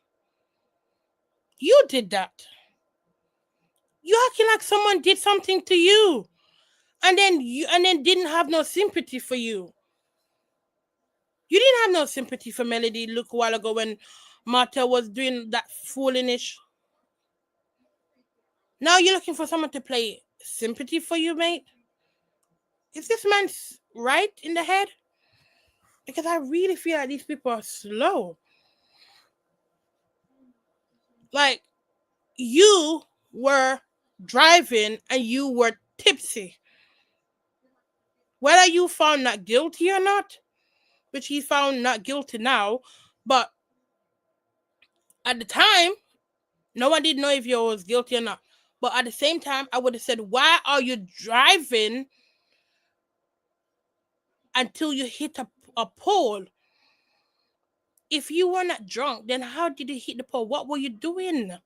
You did that. You acting like someone did something to you. And then didn't have no sympathy for you. You didn't have no sympathy for Melody. Look a while ago when Martell was doing that foolish. Now you're looking for someone to play sympathy for you, mate? Is this man right in the head? Because I really feel like these people are slow. Like, you were driving and you were tipsy. Whether you found not guilty or not, which he found not guilty now, but at the time, no one didn't know if you was guilty or not. But at the same time, I would have said, why are you driving until you hit a pole? If you were not drunk, then how did you hit the pole? What were you doing?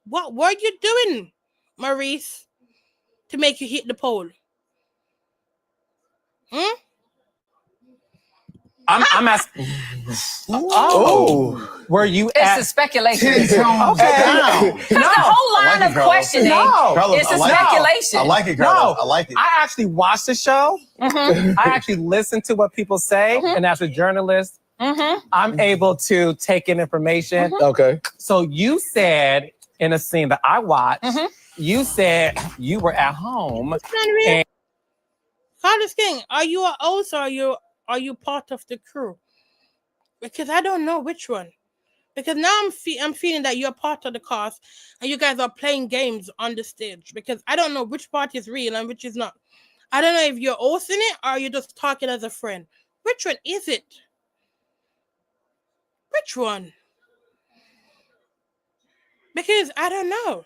What were you doing, Maurice, to make you hit the pole? I'm asking. Oh, were you It's at? a speculation. Okay. Because the whole line of questioning is a speculation. I like it, No, Carlos. I like it. I actually watched the show. I actually listened to what people say, and as a journalist, I'm able to take in information. Okay. So you said in a scene that I watched, you said you were at home. And Carlos King, are you a host or are you part of the crew? Because I don't know which one. Because now I'm feeling that you're part of the cast and you guys are playing games on the stage. Because I don't know which part is real and which is not. I don't know if you're hosting it or you're just talking as a friend. Which one is it? Which one? Because I don't know.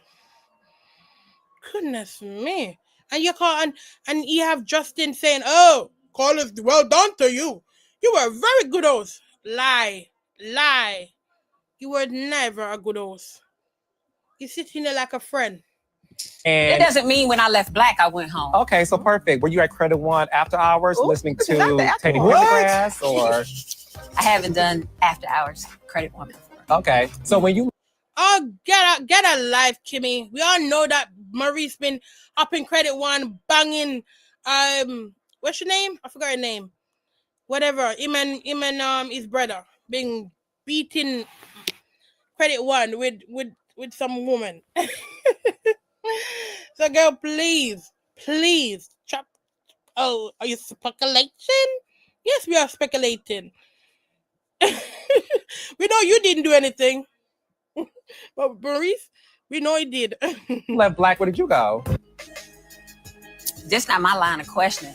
Goodness me. And you call and you have Justin saying, "Oh, Carlos, well done to you. You were a very good host." Lie. You were never a good host. You sit in there like a friend. It doesn't mean when I left Black, I went home. Okay, so perfect. Were you at Credit One after hours listening to Teddy Pendergrass or? I haven't done after hours Credit One before. Okay, so when you. Oh, get a life, Kimmy. We all know that Maurice been up in Credit One banging. What's your name? I forgot your name. Whatever. Him and his brother being beating Credit One with some woman. So, girl, please, chop. Oh, are you speculating? Yes, we are speculating. We know you didn't do anything. But Maurice, we know he did. Left Black, where did you go? That's not my line of questioning.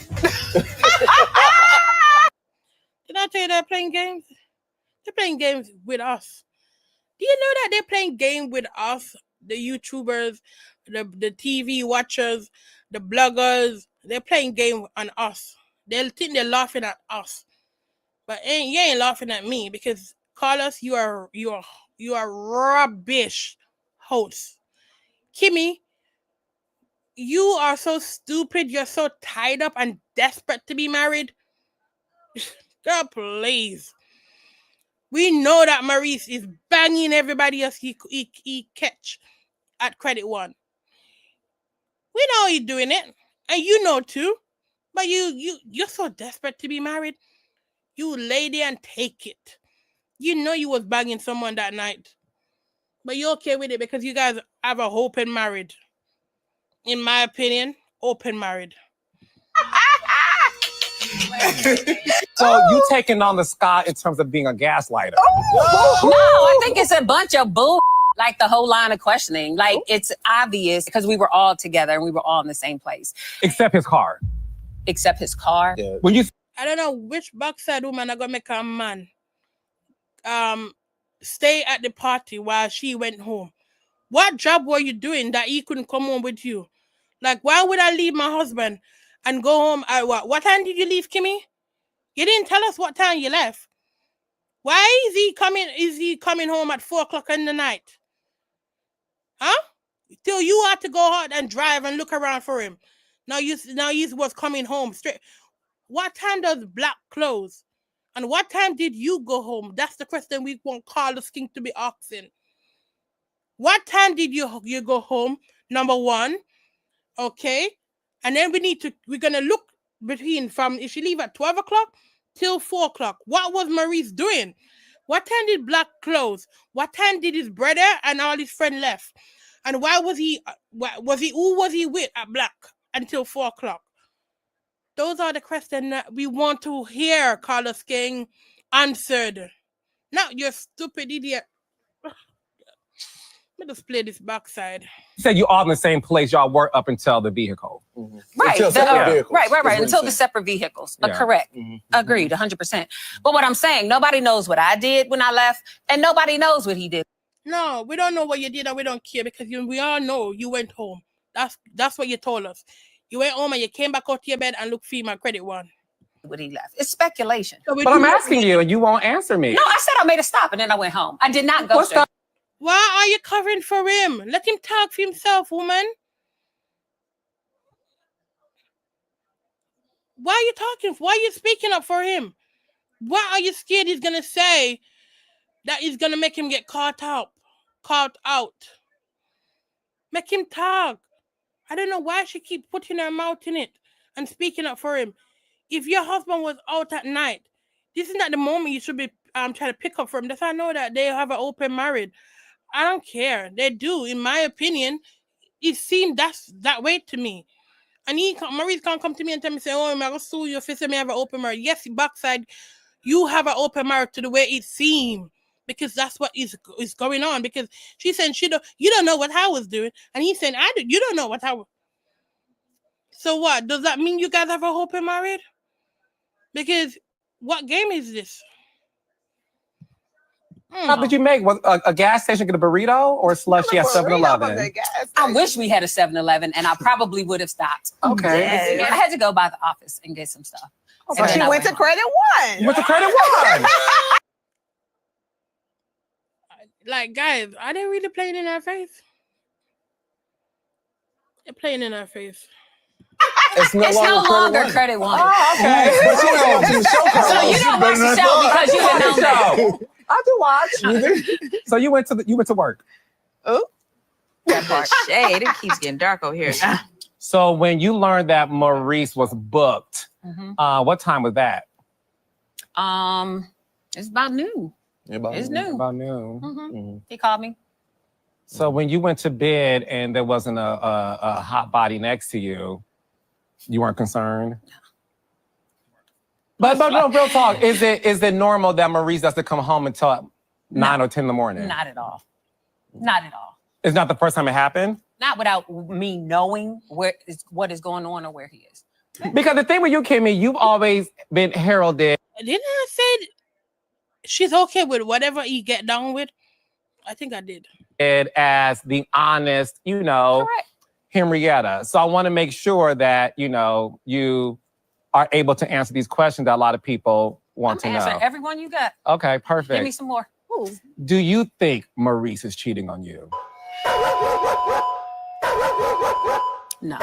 Did I tell you they're playing games? They're playing games with us. Do you know that they're playing game with us, the YouTubers, the TV watchers, the bloggers? They're playing game on us. They think they're laughing at us, but you ain't laughing at me because Carlos, you are rubbish host. Kimmy, you are so stupid. You're so tied up and desperate to be married. Girl, please. We know that Maurice is banging everybody else he catch at Credit One. We know he's doing it, and you know too. But you're so desperate to be married. You lay there and take it. You know you was banging someone that night, but you're okay with it because you guys have a open marriage. In my opinion, open marriage. So you taking on the sky in terms of being a gaslighter? No, I think it's a bunch of bull. Like the whole line of questioning. Like it's obvious because we were all together and we were all in the same place. Except his car. Except his car. Yeah. When you. I don't know which backside woman are gonna make a man stay at the party while she went home. What job were you doing that he couldn't come home with you? Like, why would I leave my husband and go home at what? What time did you leave, Kimmy? You didn't tell us what time you left. Why is he coming? Is he coming home at 4:00 in the night? Huh? Till you had to go out and drive and look around for him. Now you was coming home straight. What time does Black close? And what time did you go home? That's the question we want Carlos King to be asking. What time did you go home? Number one. Okay. And then we're gonna look between from if she leave at 12 o'clock till 4:00. What was Maurice doing? What time did Black close? What time did his brother and all his friends left? And why was he who was he with at Black until 4:00? Those are the questions that we want to hear, Carlos King answered. Not your stupid idiot. Let us play this backside. You said you all in the same place y'all were up until the vehicle. Mm-hmm. Right. Until the separate vehicles. Yeah. Correct. Mm-hmm. Agreed, 100%. But what I'm saying, nobody knows what I did when I left, and nobody knows what he did. No, we don't know what you did and we don't care because we all know you went home. That's what you told us. You went home and you came back out to your bed and looked for my Credit One. When he left. It's speculation. So but I'm asking you and you won't answer me. No, I said I made a stop and then I went home. I did not go straight. Why are you covering for him? Let him talk for himself, woman. Why are you talking? Why are you speaking up for him? What are you scared he's gonna say that is gonna make him get caught out? Make him talk. I don't know why she keep putting her mouth in it and speaking up for him. If your husband was out at night, this is not the moment you should be trying to pick up for him. That's how I know that they have an open marriage. I don't care. They do, in my opinion. It seemed that way to me. And Maurice can't come to me and tell me, say, oh, I'm going to sue you if you say me have an open marriage. Yes, backside, you have an open marriage to the way it seemed. Because that's what is going on. Because she said you don't know what I was doing. And he said, you don't know what I was. So what? Does that mean you guys have an open marriage? Because what game is this? How did you make? Was a gas station get a burrito or a slushy at 7-Eleven? I wish we had a 7-Eleven, and I probably would have stopped. Okay. Yes. I had to go by the office and get some stuff. So she went to Credit One. You went to Credit One. Like, guys, are they really playing in our face? They're playing in our face. It's no longer Credit One. Oh, okay. So you don't watch the show because you didn't know that. I do watch. So you went to work. Oh, that part. Shade. It keeps getting dark over here. So when you learned that Maurice was booked, what time was that? It's about noon. It's noon. About noon. He called me. So when you went to bed and there wasn't a hot body next to you, you weren't concerned? But no, real talk. Is it normal that Maurice has to come home until 9 or 10 in the morning? Not at all. Not at all. It's not the first time it happened? Not without me knowing what is going on or where he is. Because the thing with you, Kimmy, you've always been heralded. Didn't I say she's okay with whatever he get down with? I think I did. As the honest, Correct. Henrietta. So I want to make sure that, you are able to answer these questions that a lot of people want to know. Answer every one you got. Okay, perfect. Give me some more. Ooh. Do you think Maurice is cheating on you? No.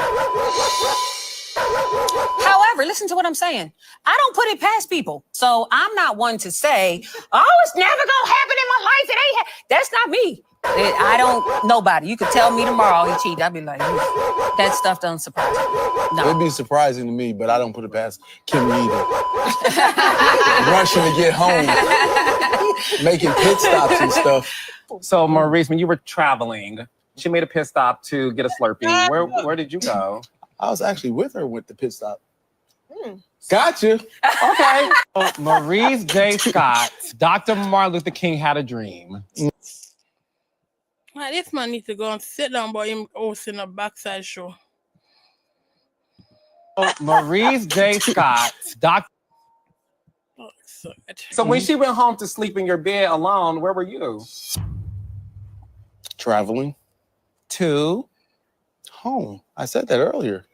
However, listen to what I'm saying. I don't put it past people. So I'm not one to say, oh, it's never going to happen in my life. It ain't. That's not me. I don't, nobody. You could tell me tomorrow he cheated. I'd be like, that stuff doesn't surprise me. No. It'd be surprising to me, but I don't put it past Kimmy either. Rushing to get home, making pit stops and stuff. So Maurice, when you were traveling, she made a pit stop to get a Slurpee. Where did you go? I was actually with her with the pit stop. Gotcha. Okay. Maurice J. Scott, Dr. Martin Luther King had a dream. Well, this man needs to go and sit down by him hosting a backside show. Maurice J. Scott, Dr. So when she went home to sleep in your bed alone, where were you? Traveling. To? Home. I said that earlier.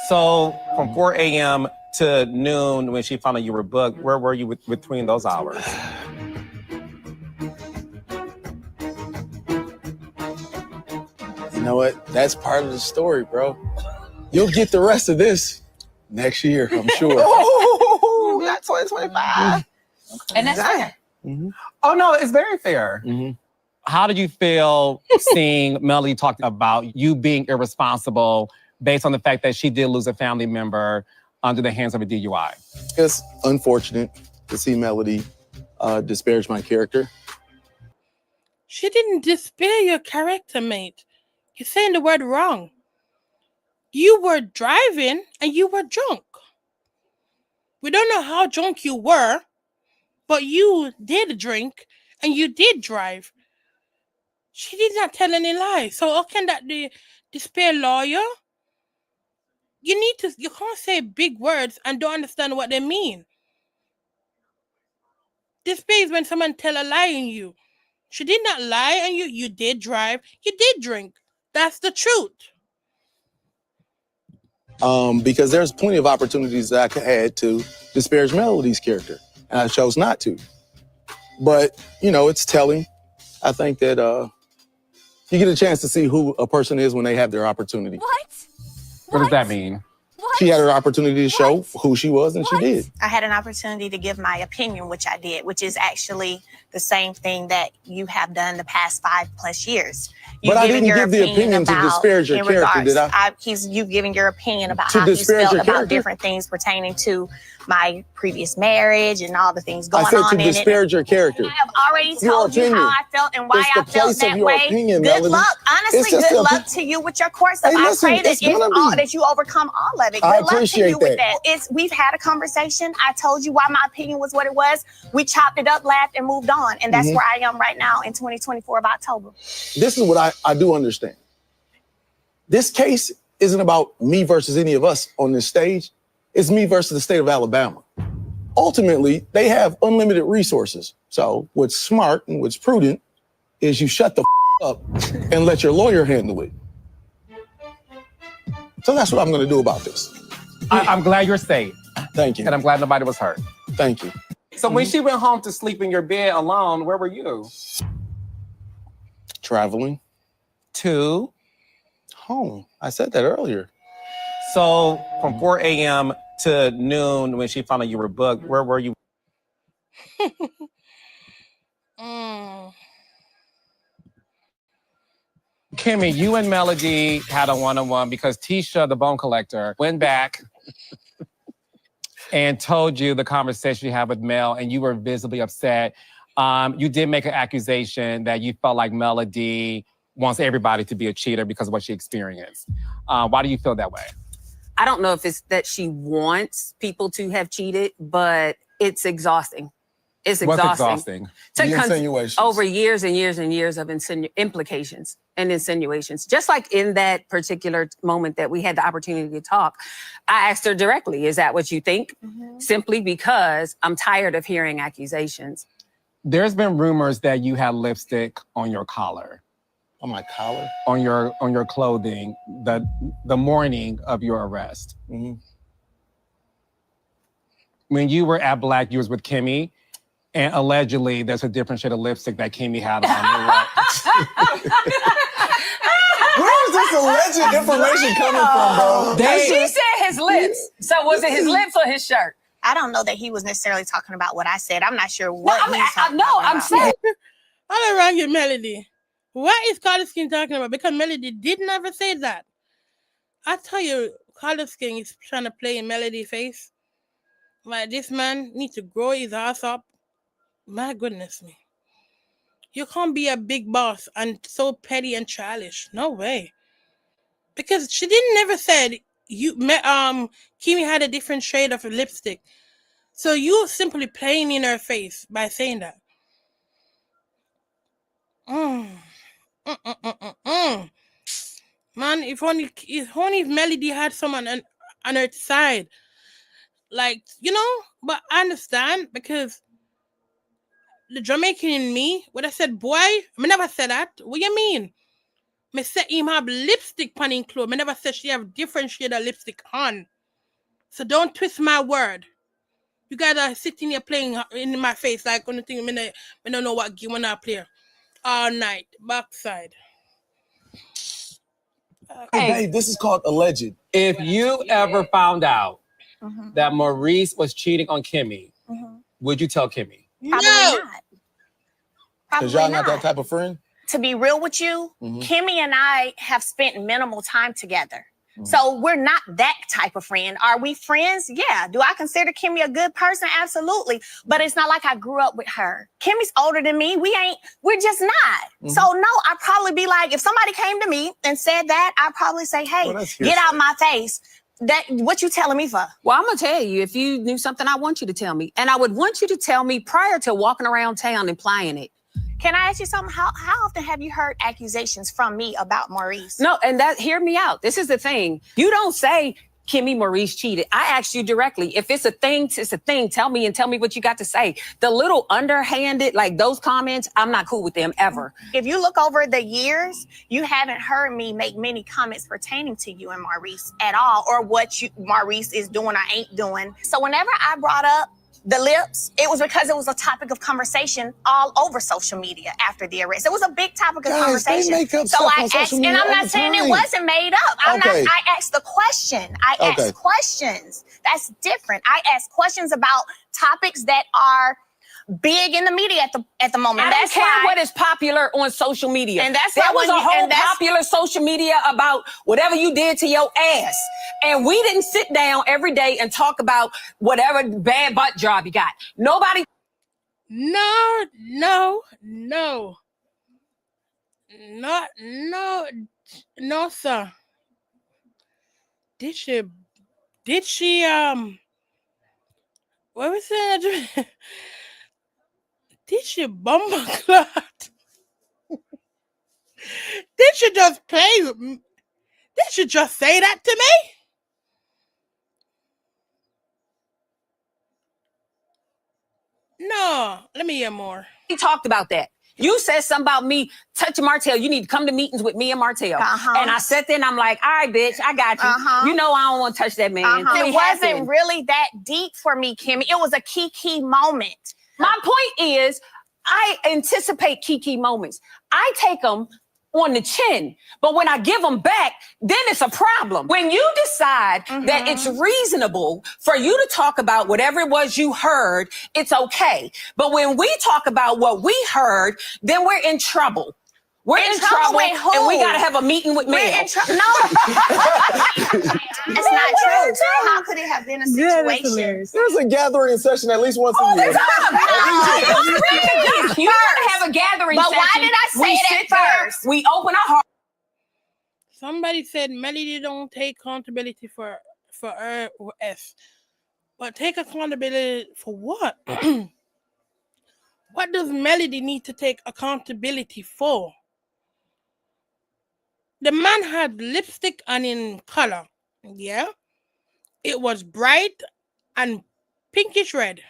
So from 4 a.m. to noon, when she found out you were booked, where were you between those hours? You know what? That's part of the story, bro. You'll get the rest of this next year, I'm sure. Oh, not 2025. And that's fair. Mm-hmm. Oh, no, it's very fair. Mm-hmm. How did you feel seeing Melody talk about you being irresponsible based on the fact that she did lose a family member under the hands of a DUI? It's unfortunate to see Melody disparage my character. She didn't disparage your character, mate. You're saying the word wrong. You were driving and you were drunk. We don't know how drunk you were, but you did drink and you did drive. She did not tell any lies. So how can that despair lawyer? You can't say big words and don't understand what they mean. Despair is when someone tell a lie in you. She did not lie and you did drive, you did drink. That's the truth. Because there's plenty of opportunities that I could add to disparage Melody's character, and I chose not to. But, it's telling. I think that you get a chance to see who a person is when they have their opportunity. What? What does that mean? What? She had her opportunity to show who she was, and she did. I had an opportunity to give my opinion, which I did, which is actually the same thing that you have done the past 5+ years. But I didn't give the opinion to disparage your character, did I? You've given your opinion about how he's felt about different things pertaining to my previous marriage and all the things going on in it. I said to disparage your character. I have already told you how I felt and why I felt that way. Good luck. Honestly, good luck to you with your course. I pray that you overcome all of it. Good luck to you with that. We've had a conversation. I told you why my opinion was what it was. We chopped it up, laughed, and moved on. And that's where I am right now in 2024 of October. This is what I do understand. This case isn't about me versus any of us on this stage. It's me versus the state of Alabama. Ultimately, they have unlimited resources. So what's smart and what's prudent is you shut the up and let your lawyer handle it. So that's what I'm going to do about this. I'm glad you're safe. Thank you. And I'm glad nobody was hurt. Thank you. So when she went home to sleep in your bed alone, where were you? Traveling. To? Home. I said that earlier. So from 4 a.m. to noon, when she found out you were booked, where were you? Kimmy, you and Melody had a one-on-one because Tisha, the bone collector, went back and told you the conversation you had with Mel, and you were visibly upset. You did make an accusation that you felt like Melody wants everybody to be a cheater because of what she experienced. Why do you feel that way? I don't know if it's that she wants people to have cheated, but it's exhausting. It's exhausting. What's exhausting? The insinuations. Over years and years and years of implications and insinuations. Just like in that particular moment that we had the opportunity to talk, I asked her directly, is that what you think? Simply because I'm tired of hearing accusations. There's been rumors that you had lipstick on your collar. On my collar? On your clothing, the morning of your arrest. When you were at Black, you was with Kimmy, and allegedly there's a different shade of lipstick that Kimmy had on. Where is this alleged information coming from, bro? She said his lips. So was it his lips or his shirt? I don't know that he was necessarily talking about what I said. I'm not sure what I'm saying. I'm around you, Melody. What is Carter Skin talking about? Because Melody did never say that. I tell you, Carter Skin is trying to play in Melody's face. Like, this man needs to grow his ass up. My goodness me. You can't be a big boss and so petty and childish. No way. Because she never said Kimmy had a different shade of lipstick. So you simply playing in her face by saying that. Man, if only Melody had someone on her side. Like, but I understand because the Jamaican in me, when I said boy, I never said that. What you mean? Me said him have lipstick on him clothes. I never said she have different shade of lipstick on. So don't twist my word. You guys are sitting here playing in my face like on the thing. I don't know what game when I play all night. Backside. Hey, this is called alleged. If you ever found out that Maurice was cheating on Kimmy, would you tell Kimmy? Probably not. Because y'all not that type of friend? To be real with you, Kimmy and I have spent minimal time together. So we're not that type of friend. Are we friends? Yeah. Do I consider Kimmy a good person? Absolutely. But it's not like I grew up with her. Kimmy's older than me. We're just not. So no, I'd probably be like, if somebody came to me and said that, I'd probably say, hey, get out my face. What you telling me for? Well, I'm going to tell you, if you knew something, I want you to tell me. And I would want you to tell me prior to walking around town implying it. Can I ask you something? How often have you heard accusations from me about Maurice? No, and hear me out. This is the thing. You don't say, Kimmy, Maurice cheated. I asked you directly. If it's a thing, it's a thing. Tell me what you got to say. The little underhanded, like those comments, I'm not cool with them ever. If you look over the years, you haven't heard me make many comments pertaining to you and Maurice at all, or what Maurice is doing or ain't doing. So whenever I brought up the lips, it was because it was a topic of conversation all over social media after the arrest. It was a big topic of conversation. They make up so stuff I on social asked, media and I'm all not the saying time. it wasn't made up. Okay. I asked the question. I asked questions. That's different. I asked questions about topics that are big in the media at the moment. I don't care what is popular on social media. And that's there why was when a you- whole and that's- popular social media about whatever you did to your ass. And we didn't sit down every day and talk about whatever bad butt job you got. Nobody. No. No, sir. Did she, what was that? Did she bumble clot? Did she just play? Did she just say that to me? No, let me hear more. We talked about that. You said something about me touching Martell. You need to come to meetings with me and Martell. And I sat there and I'm like, all right, bitch, I got you. You know I don't want to touch that man. It wasn't really that deep for me, Kimmy. It was a key moment. My point is, I anticipate key moments. I take them on the chin, but when I give them back, then it's a problem. When you decide that it's reasonable for you to talk about whatever it was you heard, it's okay. But when we talk about what we heard, then we're in trouble. We're in trouble, with who? and we got to have a meeting with We're Mel. in trouble. No. It's not true. How could it have been a situation? There's a gathering session at least once a year. You gotta have a gathering But session. why did I say We it sit at there, first? we open our heart. Somebody said Melody don't take accountability for her or S. But take accountability for what? What does Melody need to take accountability for? The man had lipstick on in color. Yeah. It was bright and pinkish red.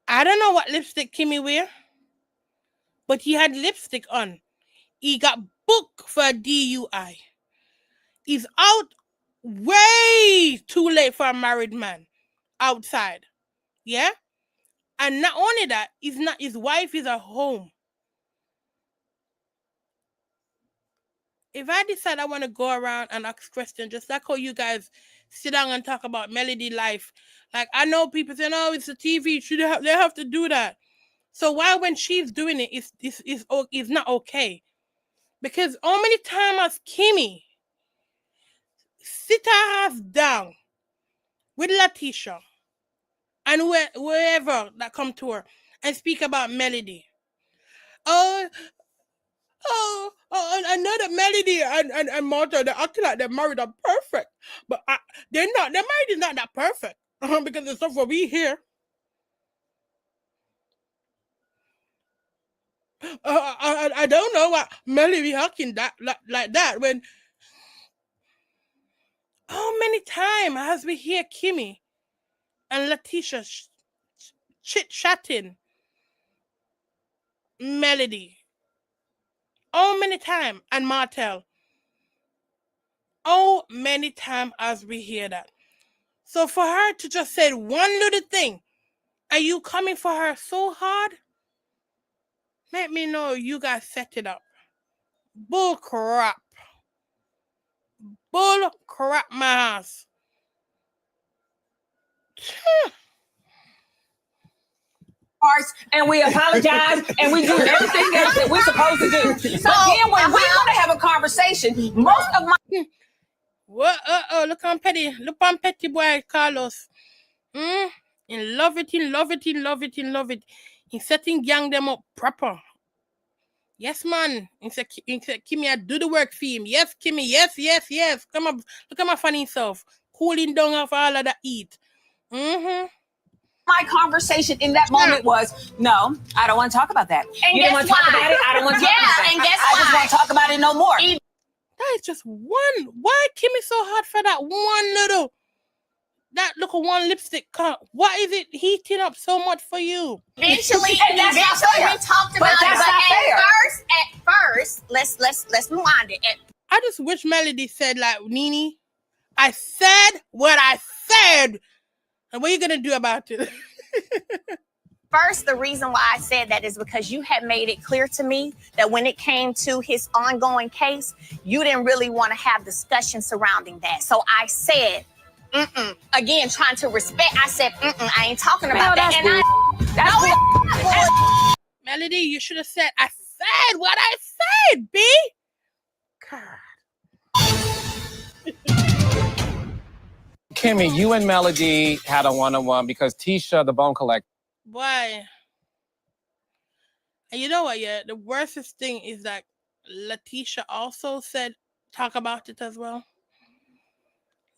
I don't know what lipstick Kimmy wear, but he had lipstick on. He got booked for a DUI. He's out way too late for a married man outside. Yeah? And not only that, his wife is at home. If I decide I want to go around and ask questions, just like how you guys sit down and talk about Melody life, like I know people say, "No, it's a TV. They have to do that." So why, when she's doing it, it's not okay? Because how many times has Kimmy sit her ass down with Letitia and wherever that come to her and speak about Melody? I know that Melody and Martha, they're acting like they're married are perfect. But they're not. Their marriage is not that perfect. Because the stuff what we hear. I don't know what Melody be acting like that when. How many times has we hear Kimmy and Letitia chit-chatting Melody? How many times? And Martell. How many times as we hear that? So for her to just say one little thing, are you coming for her so hard? Let me know you guys set it up. Bull crap. Bull crap, my ass. And we apologize and we do everything else that we're supposed to do. So then when we want to have a conversation, most of my Look on petty boy Carlos. In love it. He's setting gang them up proper. Yes, man. He said Kimmy, I do the work for him. Yes, Kimmy. Yes. Come on, look at my funny self. Cooling down off all of that eat. My conversation in that moment was, no, I don't want to talk about that. And you didn't want to talk about it. I don't want to talk about it. And guess I just want to talk about it no more. That is just one. Why Kimmy so hard for that one lipstick cut? Why is it heating up so much for you? Eventually we talked about it. At first, let's rewind it. I just wish Melody said like, Nene, I said what I said. And what are you gonna do about it? First, the reason why I said that is because you had made it clear to me that when it came to his ongoing case, you didn't really want to have discussion surrounding that. So I said, again, trying to respect, I said, I ain't talking about that. Melody, you should have said, I said what I said, B. Kimmy, you and Melody had a one-on-one because Tisha, the bone collector. Boy. And you know what, yeah? The worstest thing is that Letitia also said, talk about it as well.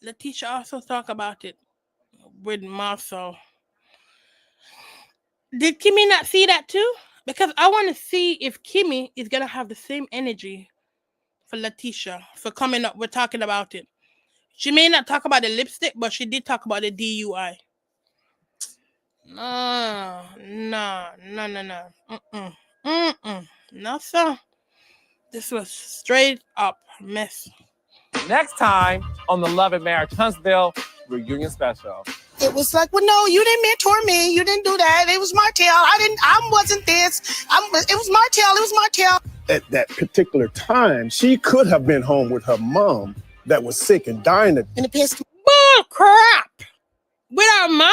Letitia also talked about it with Marcel. Did Kimmy not see that too? Because I want to see if Kimmy is going to have the same energy for Letitia for coming up. We're talking about it. She may not talk about the lipstick, but she did talk about the DUI. No. No, sir. This was straight up mess. Next time on the Love and Marriage Huntsville reunion special. It was like, well, no, you didn't mentor me. You didn't do that. It was Martell. I wasn't this. It was Martell. It was Martell. At that particular time, she could have been home with her mom that was sick and dying. In the past. Bull crap. With our mom?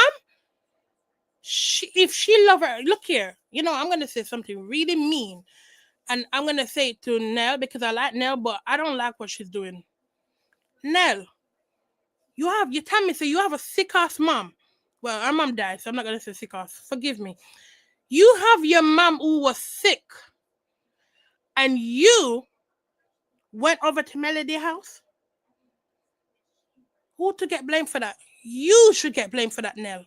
If she love her, look here. You know, I'm going to say something really mean. And I'm going to say it to Nell because I like Nell, but I don't like what she's doing. Nell, you tell me, so you have a sick-ass mom. Well, our mom died, so I'm not going to say sick-ass. Forgive me. You have your mom who was sick, and you went over to Melody house? Who to get blamed for that? You should get blamed for that, Nell.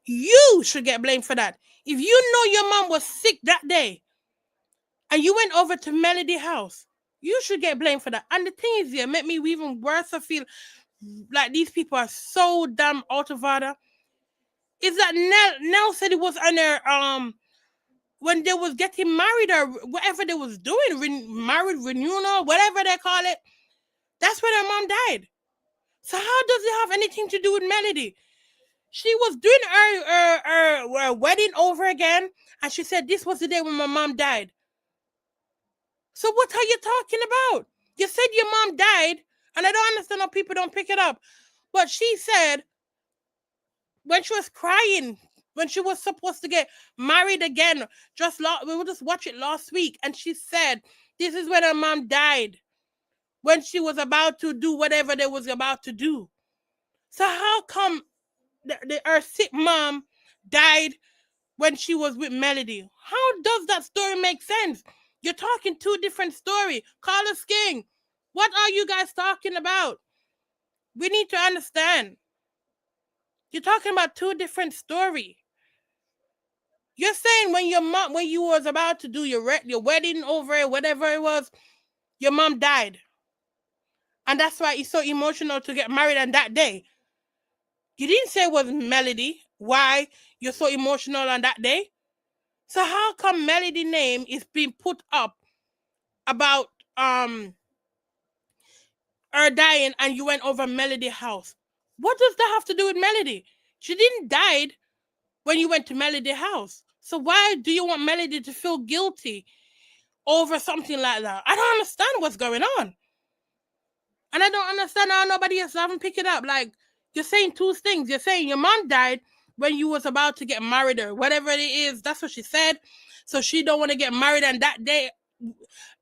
You should get blamed for that. If you know your mom was sick that day, and you went over to Melody house, you should get blamed for that. And the thing is, it made me even worse. I feel like these people are so damn out of order. Is that Nell said it was on her when they was getting married or whatever they was doing, married renewal, whatever they call it. That's when her mom died. So how does it have anything to do with Melody? She was doing her wedding over again, and she said this was the day when my mom died. So what are you talking about? You said your mom died, and I don't understand how people don't pick it up. But she said when she was crying, when she was supposed to get married again, we just watched it last week, and she said this is when her mom died, when she was about to do whatever they was about to do. So how come her sick mom died when she was with Melody? How does that story make sense? You're talking two different stories. Carlos King, what are you guys talking about? We need to understand. You're talking about two different stories. You're saying when you was about to do your wedding over it, whatever it was, your mom died. And that's why it's so emotional to get married on that day. You didn't say it was Melody. Why you're so emotional on that day? So how come Melody name is being put up about her dying and you went over Melody house? What does that have to do with Melody? She didn't die when you went to Melody house. So why do you want Melody to feel guilty over something like that? I don't understand what's going on. And I don't understand how nobody else haven't picked it up. Like, you're saying two things. You're saying your mom died when you was about to get married or whatever it is. That's what she said. So she don't want to get married on that day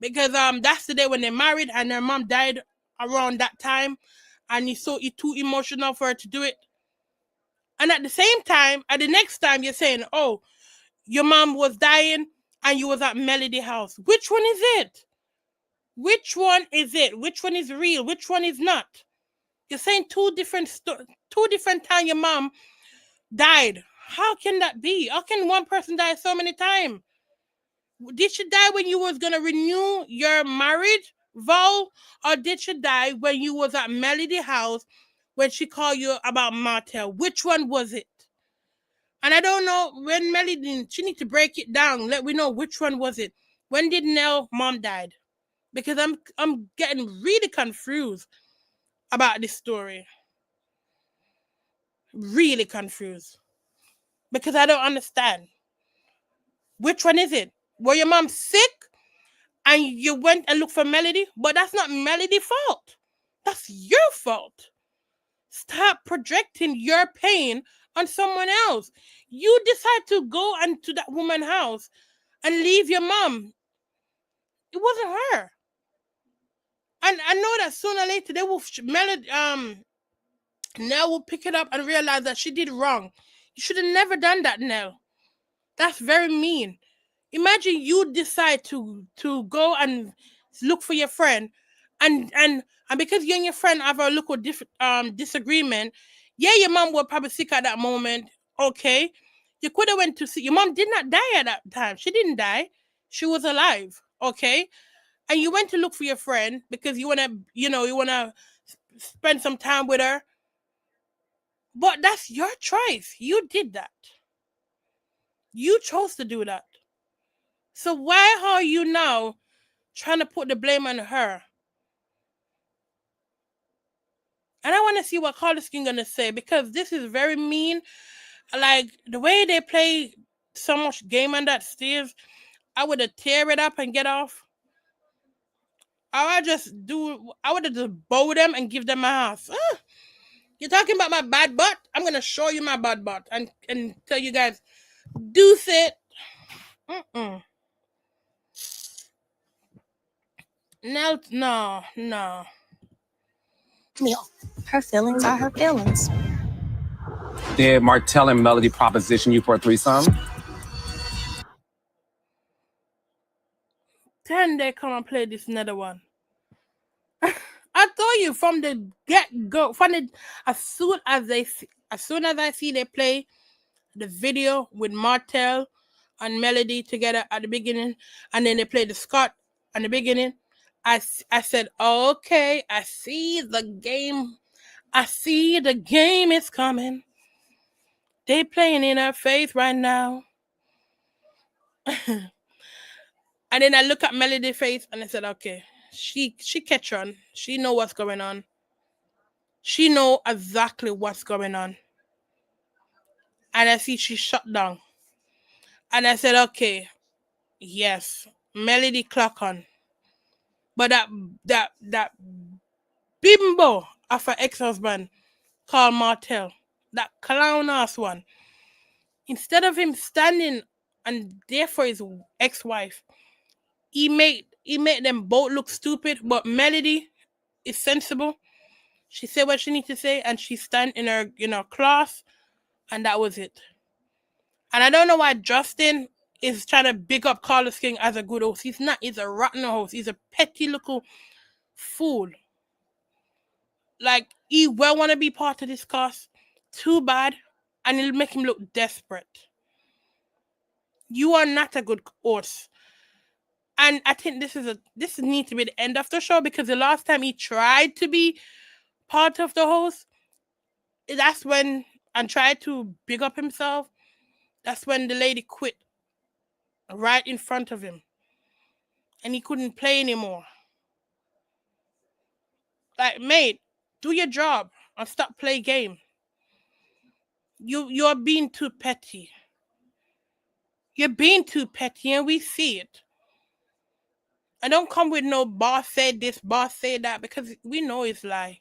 because that's the day when they married and her mom died around that time. And it's too emotional for her to do it. And at the same time, at the next time, you're saying, oh, your mom was dying and you was at Melody house. Which one is it? Which one is it? Which one is real? Which one is not? You're saying two different times your mom died. How can that be? How can one person die so many times? Did she die when you was gonna renew your marriage vow, or did she die when you was at Melody house when she called you about Martell? Which one was it? And I don't know when Melody. She need to break it down. Let we know which one was it. When did Nell mom died? Because I'm getting really confused about this story. really confused because I don't understand. Which one is it? Were your mom sick and you went and looked for Melody? But that's not Melody's fault. That's your fault. Stop projecting your pain on someone else. You decide to go into that woman's house and leave your mom. It wasn't her. And I know that sooner or later they will Melody Nell will pick it up and realize that she did wrong. You should have never done that, Nell. That's very mean. Imagine you decide to go and look for your friend, and because you and your friend have a little disagreement. Yeah, your mom was probably sick at that moment. Okay, you could have went to see your mom. Did not die at that time. She didn't die. She was alive. Okay, and you went to look for your friend because you wanna spend some time with her. But that's your choice. You did that. You chose to do that. So why are you now trying to put the blame on her? And I want to see what Carlos King gonna say because this is very mean. Like the way they play so much game on that stairs, I would have tear it up and get off. I would have just bow them and give them my house. You're talking about my bad butt? I'm gonna show you my bad butt and tell you guys, deuce it. No. Her feelings are her feelings. Did Martell and Melody proposition you for a threesome? Then they come and play this another one. I told you from the get-go, as soon as I see they play the video with Martell and Melody together at the beginning, and then they play the Scott at the beginning, I said, okay, I see the game. I see the game is coming. They playing in our face right now. And then I look at Melody's face and I said, okay, she catch on. She know what's going on. She know exactly what's going on. And I see she shut down. And I said, okay, yes, Melody clock on. But that bimbo of her ex-husband called Martell, that clown ass one, instead of him standing and there for his ex-wife, he made them both look stupid. But Melody is sensible. She said what she needs to say, and she stand in her class, and that was it. And I don't know why Justin is trying to big up Carlos King as a good host. He's not. He's a rotten host. He's a petty little fool. Like, he will want to be part of this cast. Too bad. And it'll make him look desperate. You are not a good host. And I think this needs to be the end of the show, because the last time he tried to be part of the host, that's when, and tried to big up himself, that's when the lady quit right in front of him. And he couldn't play anymore. Like, mate, do your job and stop playing game. You're being too petty. You're being too petty, and we see it. And don't come with no boss said this, boss said that, because we know it's lie.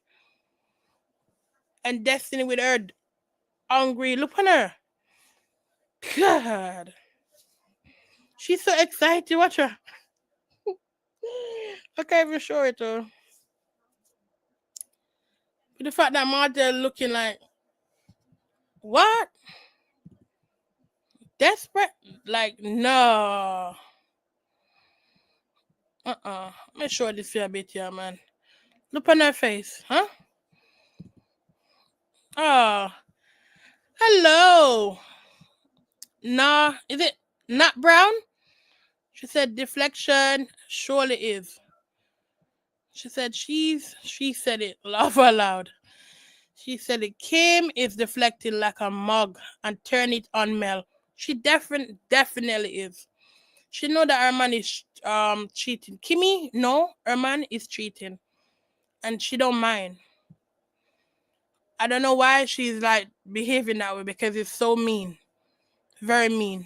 And Destiny with her hungry. Look on her. God. She's so excited. Watch her. I can't even show it though. But the fact that Martell looking like, what? Desperate? Like, no. Let me show this here a bit here, man. Look on her face, huh? Oh. Hello. Nah, is it not brown? She said deflection surely is. She said she said it laugh aloud. She said it. Kim is deflecting like a mug and turn it on Mel. She definitely is. She know that her man is cheating. Kimmy, no, her man is cheating. And she don't mind. I don't know why she's like behaving that way because it's so mean. Very mean.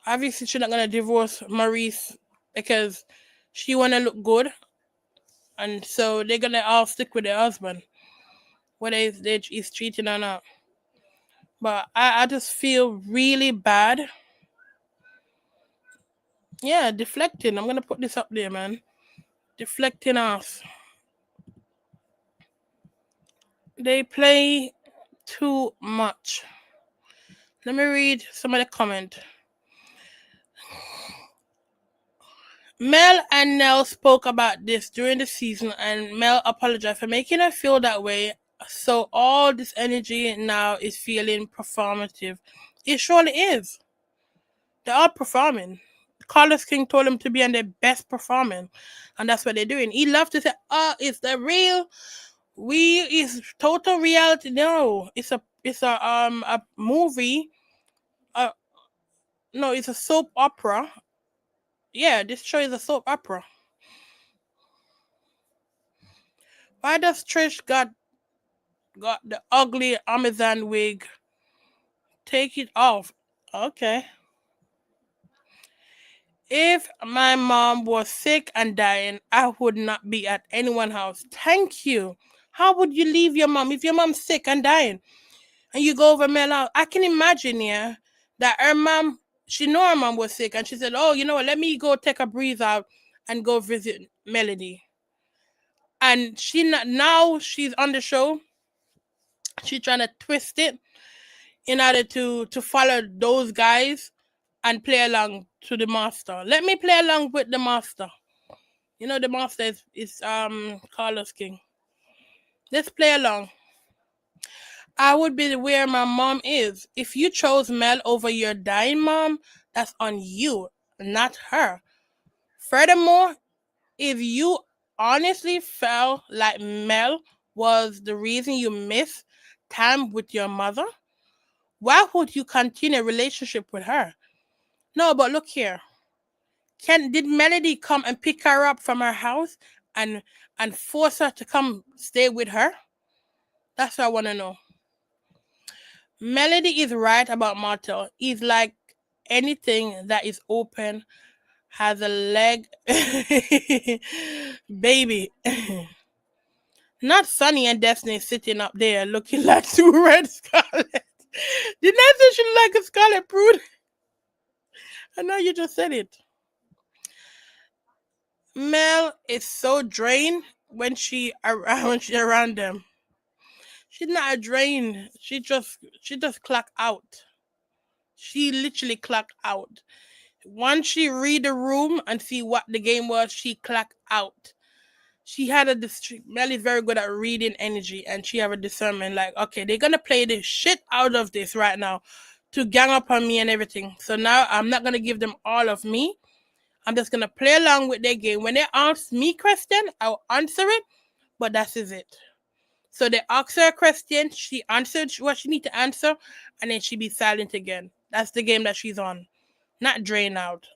Obviously, she's not gonna divorce Maurice because she wanna look good, and so they're gonna all stick with their husband, whether he's cheating or not. But I just feel really bad. Yeah, deflecting. I'm gonna put this up there, man. Deflecting off. They play too much. Let me read some of the comment. Mel and Nell spoke about this during the season, and Mel apologized for making her feel that way. So all this energy now is feeling performative. It surely is. They're all performing. Carlos King told them to be on their best performing, and that's what they're doing. He loved to say, "Oh, it's the real. It's total reality." No, it's a movie. No, it's a soap opera. Yeah, this show is a soap opera. Why does Trish got the ugly Amazon wig? Take it off. Okay. If my mom was sick and dying, I would not be at anyone's house. Thank you. How would you leave your mom if your mom's sick and dying and you go over Mel house? I can imagine, yeah, that her mom, she know her mom was sick and she said, "Oh, you know what? Let me go take a breeze out and go visit Melody." And now she's on the show. She's trying to twist it in order to follow those guys and play along to the master. Let me play along with the master. You know the master is Carlos King. Let's play along. I would be where my mom is. If you chose Mel over your dying mom, that's on you, not her. Furthermore, if you honestly felt like Mel was the reason you missed time with your mother, why would you continue a relationship with her? No, but look here. Did Melody come and pick her up from her house and force her to come stay with her? That's what I want to know. Melody is right about Martell. He's like anything that is open has a leg. Baby. Not Sunny and Destiny sitting up there looking like two red scarlet. Didn't I say she look like a scarlet prude? I know you just said it. Mel is so drained when she around them. She's not a drain. She just clock out. She literally clocked out. Once she read the room and see what the game was, she clocked out. She had Mel is very good at reading energy, and she have a discernment. Like, okay, they're gonna play the shit out of this right now to gang up on me and everything. So now I'm not gonna give them all of me. I'm just gonna play along with their game. When they ask me question, I'll answer it, but that is it. So they ask her a question, she answered what she need to answer, and then she be silent again. That's the game that she's on. Not drain out.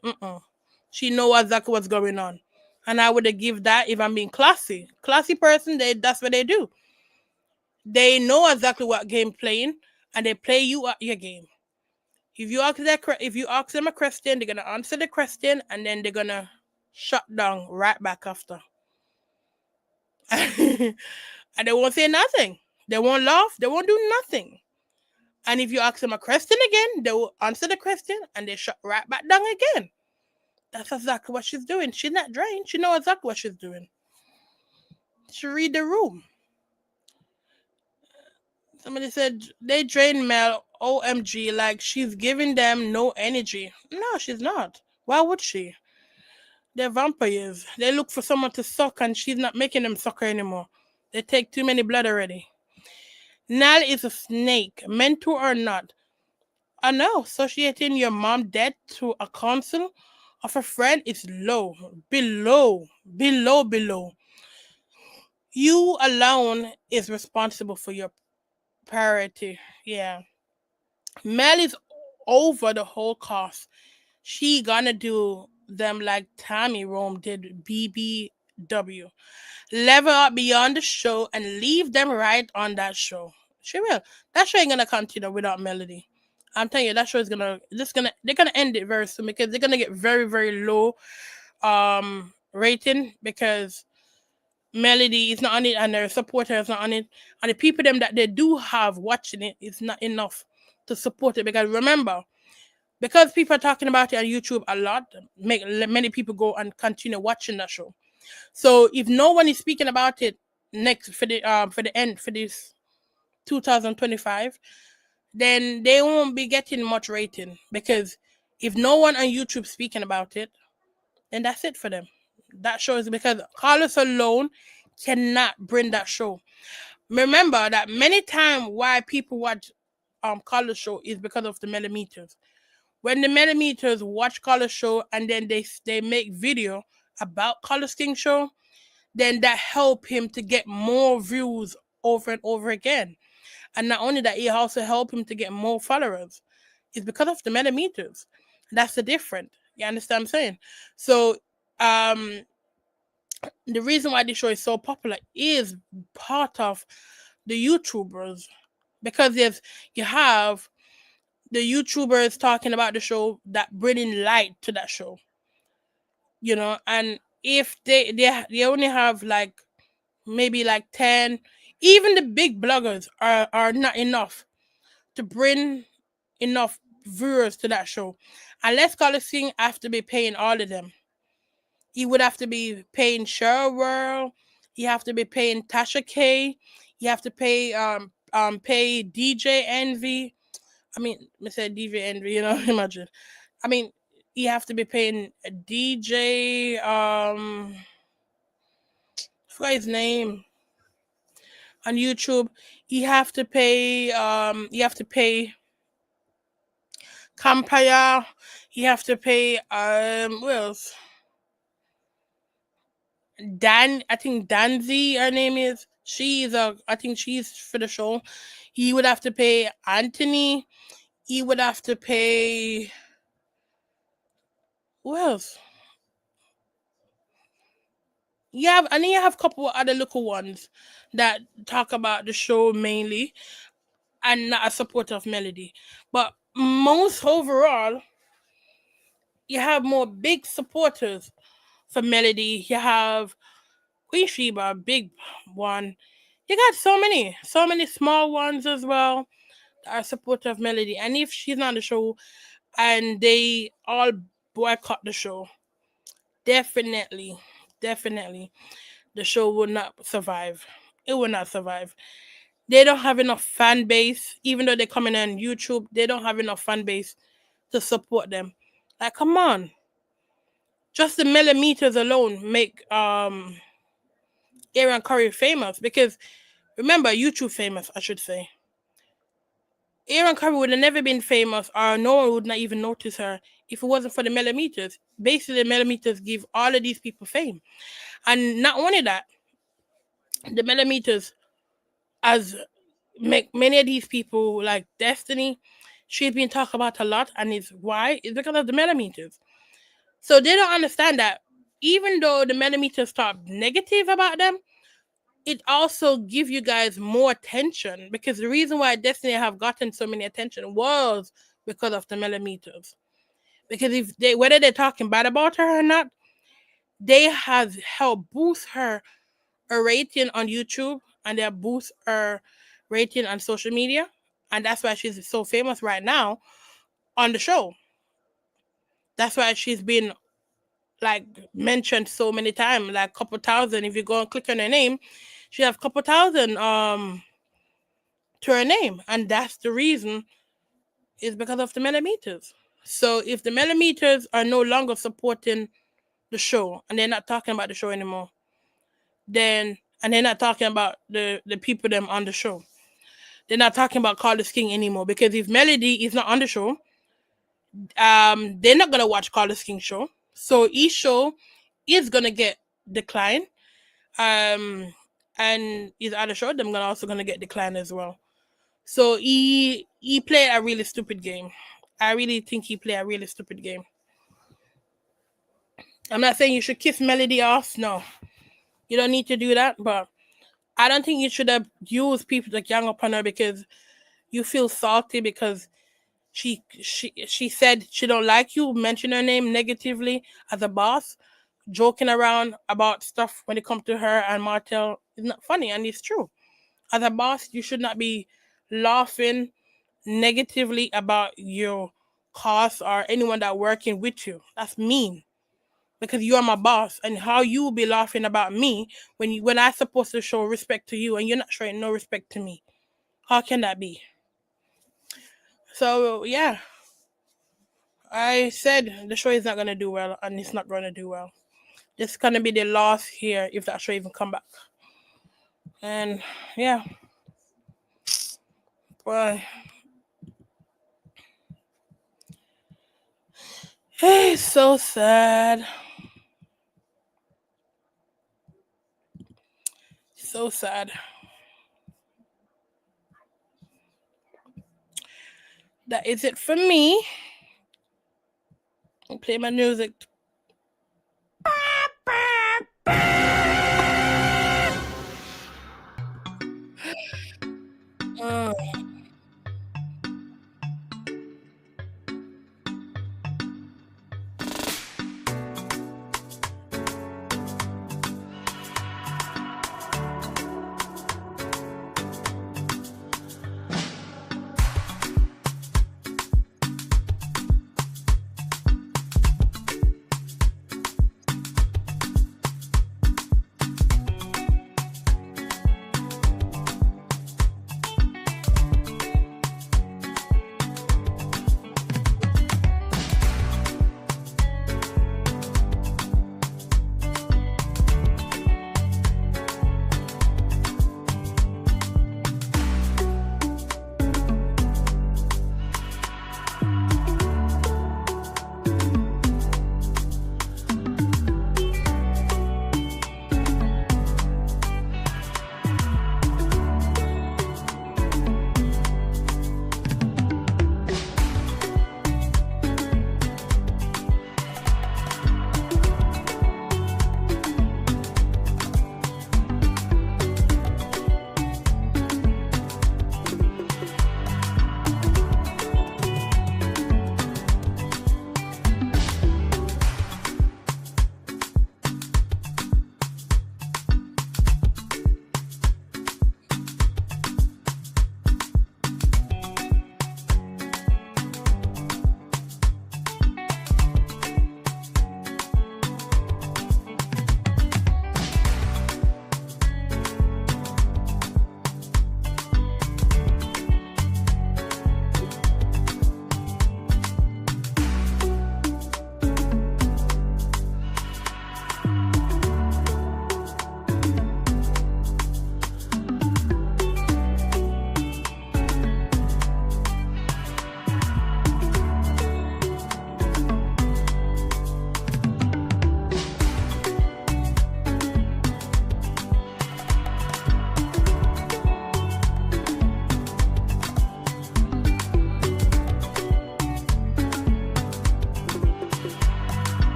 She know exactly what's going on. And I would give that if I'm being classy. Classy person, that's what they do. They know exactly what game playing, and they play you at your game. If you ask them a question, they're gonna answer the question, and then they're gonna shut down right back after. And they won't say nothing. They won't laugh. They won't do nothing. And if you ask them a question again, they will answer the question, and they shut right back down again. That's exactly what she's doing. She's not drained. She knows exactly what she's doing. She read the room. Somebody said they drain Mel. OMG, like she's giving them no energy. No, she's not. Why would she? They're vampires. They look for someone to suck, and she's not making them suck her anymore. They take too many blood already. Nal is a snake, mentor or not. I know, associating your mom dead to a counsel of a friend is low. Below. You alone is responsible for your priority. Yeah. Mel is over the whole cost. She gonna do them like Tammy Rome did BB W. Level up beyond the show and leave them right on that show. She will. That show ain't gonna continue without Melody. I'm telling you, that show is they're gonna end it very soon because they're gonna get very, very low rating because Melody is not on it and their supporters not on it. And the people them that they do have watching it is not enough to support it. Because remember, because people are talking about it on YouTube a lot, make many people go and continue watching that show. So if no one is speaking about it next for the end for this 2025, then they won't be getting much rating because if no one on YouTube speaking about it, then that's it for them. That show is because Carlos alone cannot bring that show. Remember that many times why people watch Carlos show is because of the millimeters. When the millimeters watch Carlos show and then they make video about Carlos King show, then that help him to get more views over and over again. And not only that, it also help him to get more followers. It's because of the millimeters. That's the difference. You understand what I'm saying? So the reason why this show is so popular is part of the YouTubers. Because you have the YouTubers talking about the show that bringing light to that show. You know, and if they only have like maybe like 10, even the big bloggers are not enough to bring enough viewers to that show. Unless Carlos King have to be paying all of them. He would have to be paying Cheryl World. You have to be paying Tasha K. You have to pay pay DJ Envy. I mean, I said DJ Envy, you know, imagine. I mean, you have to be paying DJ I forgot his name. On YouTube, you have to pay Campaya, you have to pay what else? I think Danzy, her name is. I think she's for the show. He would have to pay Anthony. He would have to pay who else? You have a couple of other little ones that talk about the show mainly and not a supporter of Melody. But most overall, you have more big supporters for Melody. You have Queen Sheba, a big one. You got so many small ones as well that are supportive of Melody. And if she's not on the show and they all boycott the show, definitely, the show will not survive. It will not survive. They don't have enough fan base, even though they're coming on YouTube, they don't have enough fan base to support them. Like, come on. Just the millimeters alone make Aaron Curry famous because remember YouTube famous, I should say. Aaron Curry would have never been famous or no one would not even notice her if it wasn't for the millimeters. Basically, the millimeters give all of these people fame. And not only that, the millimeters as make many of these people like Destiny, she's been talked about a lot, and it's why? It's because of the millimeters. So they don't understand that even though the millimeters talk negative about them, it also give you guys more attention because the reason why Destiny have gotten so many attention was because of the millimeters. Because if they whether they're talking bad about her or not, they have helped boost her rating on YouTube and they boost her rating on social media, and that's why she's so famous right now on the show. That's why she's been like mentioned so many times, like couple thousand. If you go and click on her name, she have couple thousand to her name, and that's the reason is because of the millimeters. So if the millimeters are no longer supporting the show and they're not talking about the show anymore, then and they're not talking about the people them on the show, they're not talking about Carlos King anymore. Because if Melody is not on the show, they're not gonna watch Carlos King show. So each show is gonna get declined. And his other show, them also gonna get declined as well. So he played a really stupid game. I really think he played a really stupid game. I'm not saying you should kiss Melody off, no. You don't need to do that, but I don't think you should have used people to gang up on her because you feel salty because she said she don't like you, mention her name negatively as a boss, joking around about stuff when it comes to her and Martell is not funny, and it's true. As a boss, you should not be laughing negatively about your costs or anyone that working with you. That's mean. Because you are my boss, and how you will be laughing about me when I'm supposed to show respect to you and you're not showing no respect to me. How can that be? So yeah, I said the show is not gonna do well, and it's not gonna do well. This is gonna be the last here if that show even come back. And yeah, well, it's so sad. So sad. That is it for me. I'll play my music